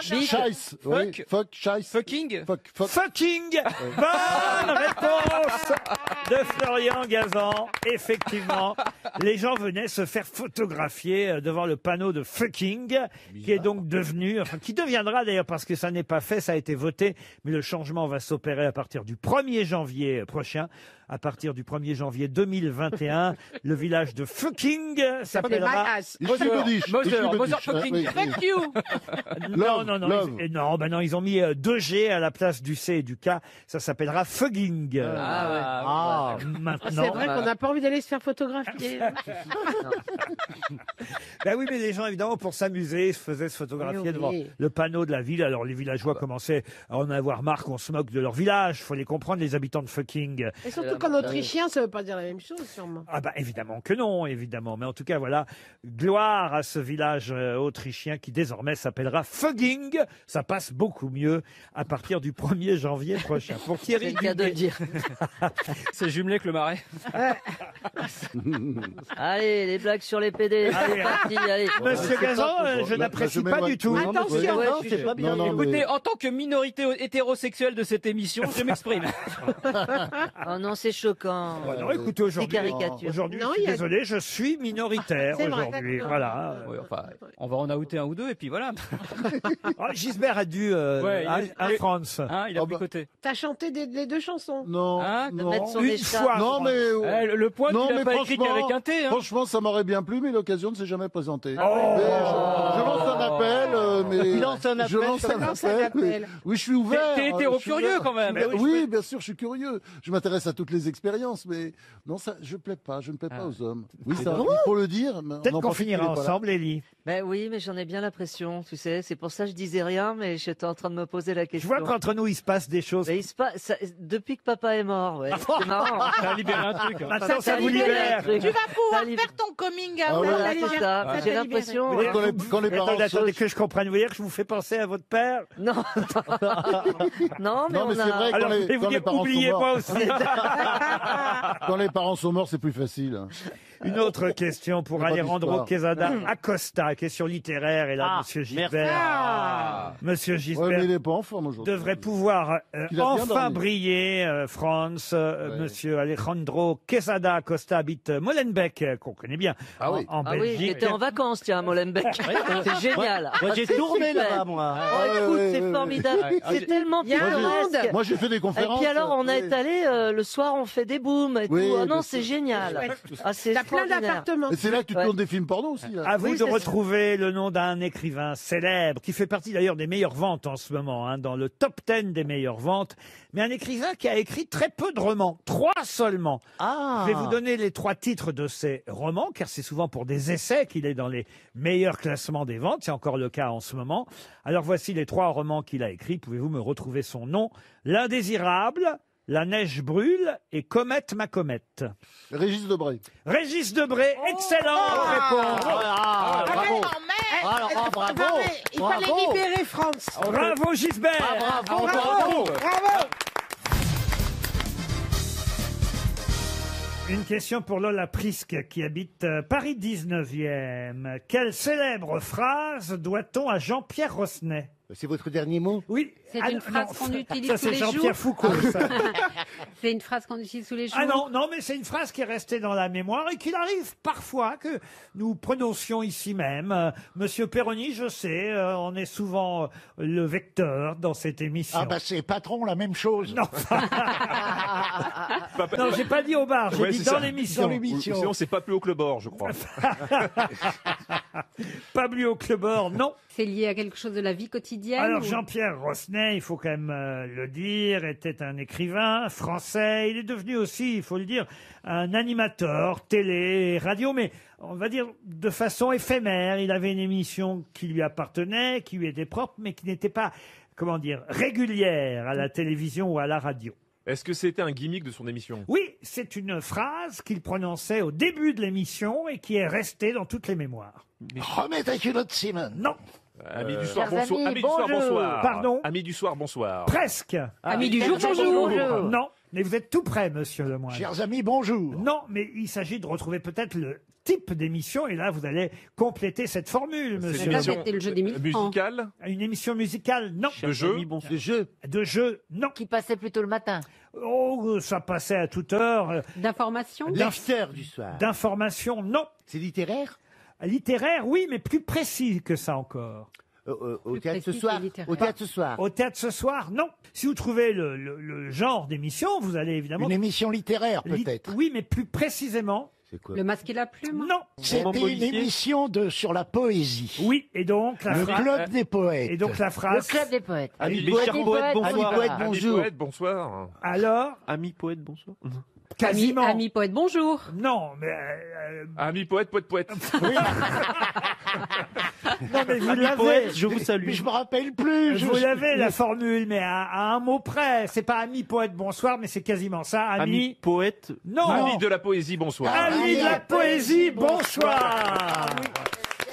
Scheisse. Scheiss, oui. Fuck, Scheiss. Fucking. Fuck. Fucking bonne réponse de Florian Gazan. Effectivement, les gens venaient se faire photographier devant le panneau de fucking, qui est donc devenu, enfin qui deviendra d'ailleurs, parce que ça n'est pas fait, ça a été voté, mais le changement va s'opérer à partir du 1er janvier prochain. À partir du 1er janvier 2021, le village de fucking s'appellera... Moser fucking. Fuck you. Non, non, non, Love. non, ils ont mis 2G à la place du C et du K. Ça s'appellera fugging. Maintenant. C'est vrai qu'on n'a pas envie d'aller se faire photographier. Ben oui, mais les gens, évidemment, pour s'amuser, se faisaient se photographier Oui, devant oui. le panneau de la ville. Alors, les villageois commençaient à en avoir marre qu'on se moque de leur village. Faut les comprendre, les habitants de fucking. Et surtout qu'en autrichien, ça veut pas dire la même chose, sûrement. Ah bah évidemment que non, évidemment. Mais en tout cas, voilà, gloire à ce village autrichien qui désormais s'appellera Fugging. Ça passe beaucoup mieux à partir du 1er janvier prochain. Pour Thierry C'est le cas de le dire. C'est jumelé avec le marais. Allez, les blagues sur les PD. Allez, C'est parti, allez. Monsieur Gazan, je n'apprécie pas du tout. Attention. Ouais, c'est pas bien. Non, Écoutez, mais- en tant que minorité hétérosexuelle de cette émission, je m'exprime. Oh non, c'est choquant. Ouais, non, écoutez, aujourd'hui, caricature. aujourd'hui, Non, je suis il y a- désolé, je suis minoritaire C'est vrai, aujourd'hui. d'accord. Voilà. Ouais, enfin, on va en outer un ou deux et puis voilà. Ah, Gisbert a dû Ouais, à France. Hein, il a Oh, bah. picoté. T'as chanté les deux chansons. Non, Hein, de non. mettre son Une écharpe. fois. Non, mais Le point, non, tu l'as mais pas écrit franchement, qu'avec un T. Hein. franchement, ça m'aurait bien plu, mais l'occasion ne s'est jamais présentée. Oh. Mais je lance un appel, mais Il lance un je appel, lance un lance un appel. appel. Oui, je suis ouvert. T'es hétéro je suis curieux ouvert. quand même. Je suis- Mais oui, oui, bien sûr, je suis curieux. Je m'intéresse à toutes les expériences, mais non, ça, je plais pas. Je ne plais pas aux hommes. Oui, ça, il faut le dire. mais Peut-être on en qu'on profite finira qu'il est pas là. ensemble, Élie. Ben oui, mais j'en ai bien l'impression, tu sais. C'est pour ça que je disais rien, mais j'étais en train de me poser la Je question. vois qu'entre nous, il se passe des choses. Mais il se passe, depuis que papa est mort, ouais. C'est marrant. Hein. Ça a libéré un truc. hein. Maintenant, ça vous libéré libère. un truc. Tu vas pouvoir Ça libère- faire ton coming Ah out. ouais. Voilà, Ça c'est libère. ça. Ça J'ai t'a l'impression. Vous voyez, quand les Mais parents attendez, se- que je comprenne. Vous dire que je vous fais penser à votre père? Non, non, mais Non, mais on c'est a. vrai, Alors, quand je les, vais vous quand les dire, parents sont oubliez-moi morts, aussi. quand les parents sont morts, c'est plus facile. Une autre question pour C'est pas Alejandro d'histoire. Quesada Acosta, question littéraire. Et là, Monsieur Gisbert, Monsieur Ouais, mais il Gisbert n'est pas en forme aujourd'hui. devrait pouvoir Il a bien enfin dormi. briller, France. Monsieur Alejandro Quesada Acosta habite Molenbeek, qu'on connaît bien, Ah oui. en Ah oui, Belgique. j'étais en vacances, tiens, à Molenbeek. C'est génial. Moi, j'ai C'est tourné super. là-bas, moi. Oh, ouais, écoute, ouais, c'est ouais, formidable. ouais. C'est tellement Il y a un pittoresque. monde. Moi, j'ai fait des Et conférences. puis alors, on oui. est allé le soir, on fait des booms et Oui, tout. Ah non, bien c'est sûr. génial. Ah, c'est T'as plein d'appartements. Et c'est là que tu tournes des films porno aussi. Là. À vous de retrouver le nom d'un écrivain célèbre, qui fait partie d'ailleurs des meilleures ventes en ce moment, hein, dans le top 10 des meilleures ventes, mais un écrivain qui a écrit très peu de romans, 3 seulement. Ah. Je vais vous donner les 3 titres de ces romans, car c'est souvent pour des essais qu'il est dans les meilleurs classements des ventes, c'est encore le cas en ce moment. Alors voici les 3 romans qu'il a écrits, pouvez-vous me retrouver son nom? L'Indésirable, La neige brûle et Comète ma comète. Régis Debray. Régis Debray, excellente réponse. Bravo. Alors, bravo. Il fallait libérer France. Bravo Gisbert. Bravo. Une question pour Lola Prisque qui habite Paris 19e. Quelle célèbre phrase doit-on à Jean-Pierre Rosnet? C'est votre dernier mot? Oui. C'est une phrase qu'on utilise Ça, tous les c'est jours. Jean-Pierre Foucault. Ça. C'est une phrase qu'on utilise tous les jours. Ah non, mais c'est une phrase qui est restée dans la mémoire et qu'il arrive parfois que nous prononcions ici même. Monsieur Perroni, je sais, on est souvent le vecteur dans cette émission. Ah bah c'est patron, la même chose. Non, non, j'ai pas dit au bar, j'ai Ouais, dit c'est dans ça. l'émission. Sinon, c'est pas plus haut que le bord, je crois. Pas plus haut que le bord, non. C'est lié à quelque chose de la vie quotidienne. Alors ou- Jean-Pierre Rosnet, il faut quand même le dire, était un écrivain français. Il est devenu aussi, il faut le dire, un animateur télé et radio, mais on va dire de façon éphémère. Il avait une émission qui lui appartenait, qui lui était propre, mais qui n'était pas, comment dire, régulière à la télévision ou à la radio. Est-ce que c'était un gimmick de son émission? Oui, c'est une phrase qu'il prononçait au début de l'émission et qui est restée dans toutes les mémoires. Remets ta culotte, Simon. Non. Amis du soir, Chers bonsoir. amis, Amis du soir, bonjour. bonsoir. Pardon? Amis du soir, bonsoir. Presque. Amis du jour, bonjour. Non, mais vous êtes tout près, monsieur Lemoyne. Chers amis, bonjour. Non, mais il s'agit de retrouver peut-être le type d'émission, et là, vous allez compléter cette formule, C'est monsieur. une émission C'était le jeu des 1000 francs. musicale? Une émission musicale, non. De jeu? De jeu. De jeu, non. Qui passait plutôt le matin. Oh, ça passait à toute heure. D'information. L'after du soir. D'information, non. C'est littéraire? Littéraire, oui, mais plus précis que ça encore. Au Plus théâtre ce précis soir? que littéraire. Au théâtre ce soir. Au théâtre ce soir, non. Si vous trouvez le genre d'émission, vous allez évidemment... Une émission littéraire, Li- peut-être. Oui, mais plus précisément, C'est quoi? Le masque et la plume. non. C'était une policier. émission sur la poésie. Oui, et donc la Le phrase... club des poètes. Et donc la Le phrase... club des poètes. Amis Amis chers poètes, bonsoir. Amis poètes, Amis bonjour. poètes, bonsoir. Alors, Amis poètes, bonsoir. quasiment... Amis poète, bonjour. Non, mais... Amis poètes, poètes. non, mais vous Amis l'avez. poètes, je vous salue. Mais je me rappelle plus. Vous l'avez, la formule, mais à un mot près. C'est pas ami poète bonsoir, mais c'est quasiment ça. Amis Ami... poètes. Non. Amis de la poésie, bonsoir. Ami de la poésie, bonsoir.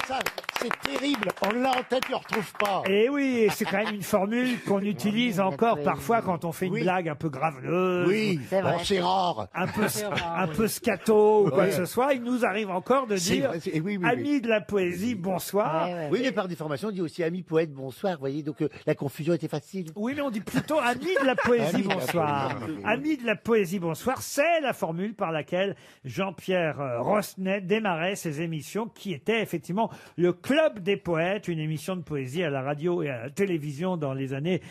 Ça, c'est terrible. On l'a en tête, on ne retrouve pas. Et oui, et c'est quand même une formule qu'on utilise encore parfois quand on fait une Oui. blague un peu graveleuse. Oui, C'est vrai. bon, c'est rare. Un peu scato ou quoi que ce soit. Il nous arrive encore de C'est dire vrai, oui, oui, oui. ami de la poésie, bonsoir. Ouais, ouais. Oui, mais par déformation, on dit aussi ami poète, bonsoir, vous voyez, donc la confusion était facile. Oui, mais on dit plutôt ami de la poésie, Ami de la bonsoir. poésie. Ami de la poésie, bonsoir. C'est la formule par laquelle Jean-Pierre Rosnet démarrait ses émissions, qui était effectivement le Club des poètes, une émission de poésie à la radio et à la télévision dans les années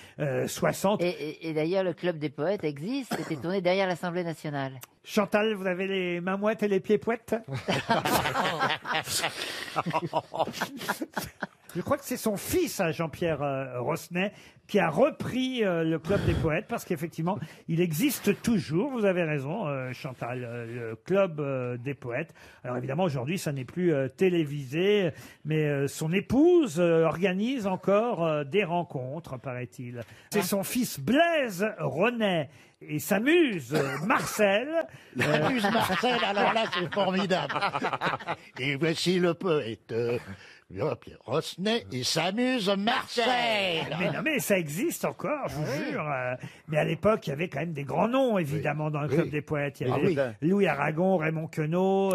60. Et d'ailleurs, le club des poètes existe. C'était tourné derrière l'Assemblée nationale. Chantal, vous avez les mains mouettes et les pieds poètes? Je crois que c'est son fils, hein, Jean-Pierre Rosnet, qui a repris le Club des Poètes, parce qu'effectivement, il existe toujours, vous avez raison, Chantal, le Club des Poètes. Alors évidemment, aujourd'hui, ça n'est plus télévisé, mais son épouse organise encore des rencontres, paraît-il. C'est son fils Blaise Renet et s'amuse Marcel. S'amuse Marcel, alors là, c'est formidable. Et voici le poète. Jean-Pierre Rosnet, il s'amuse Marcel. Mais non, mais ça existe encore, je vous jure. Mais à l'époque, il y avait quand même des grands noms, évidemment, dans le Club des Poètes. Il y avait Louis Aragon, Raymond Queneau,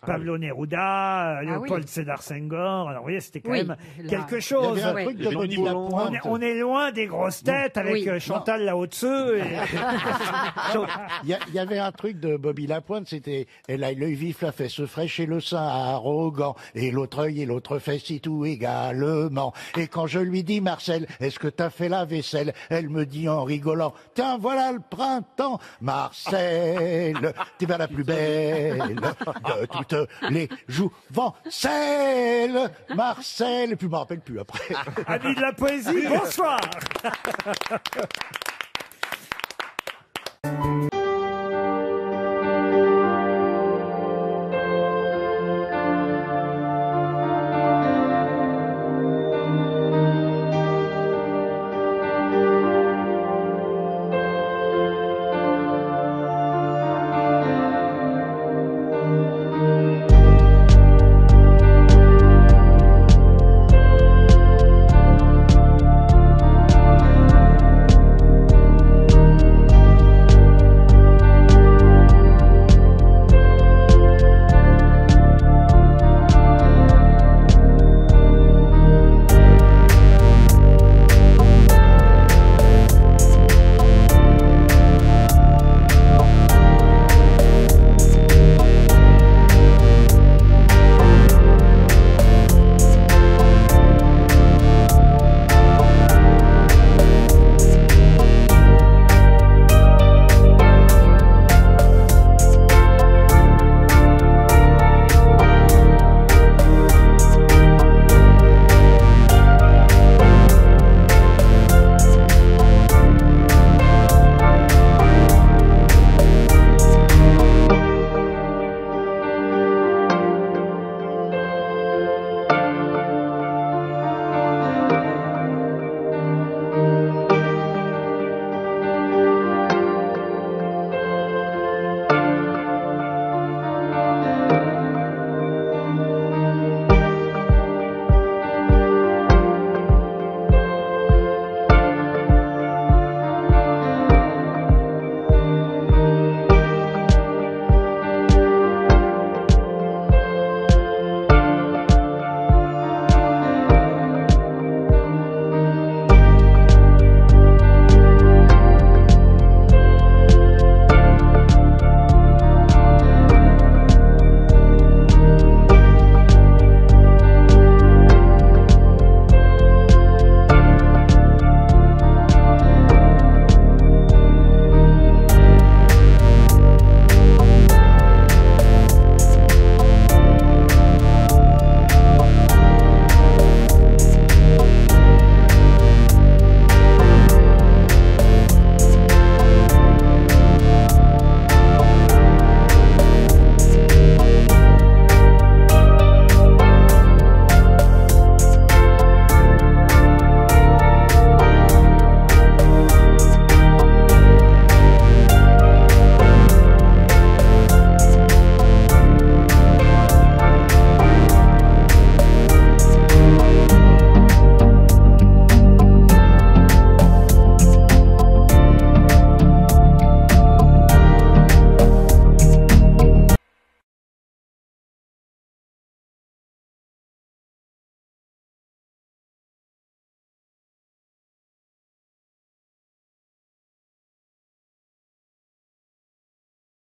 Pablo Neruda, Léopold Sédar Senghor. Alors, vous voyez, c'était quand même quelque chose. Il y avait un truc de Bobby Lapointe. On est loin des grosses têtes avec Chantal Lahaut-Tseu. Il y avait un truc de Bobby Lapointe, c'était elle a l'œil vif, la fesse fraîche et le sein arrogant, et l'autre œil et l'autre fais si tout également. Et quand je lui dis, Marcel, est-ce que t'as fait la vaisselle? Elle me dit en rigolant, tiens, voilà le printemps. Marcel, t'es bien la plus belle de toutes les jouvencelles. Marcel, et puis je me rappelle plus après. Amis de la poésie, bonsoir.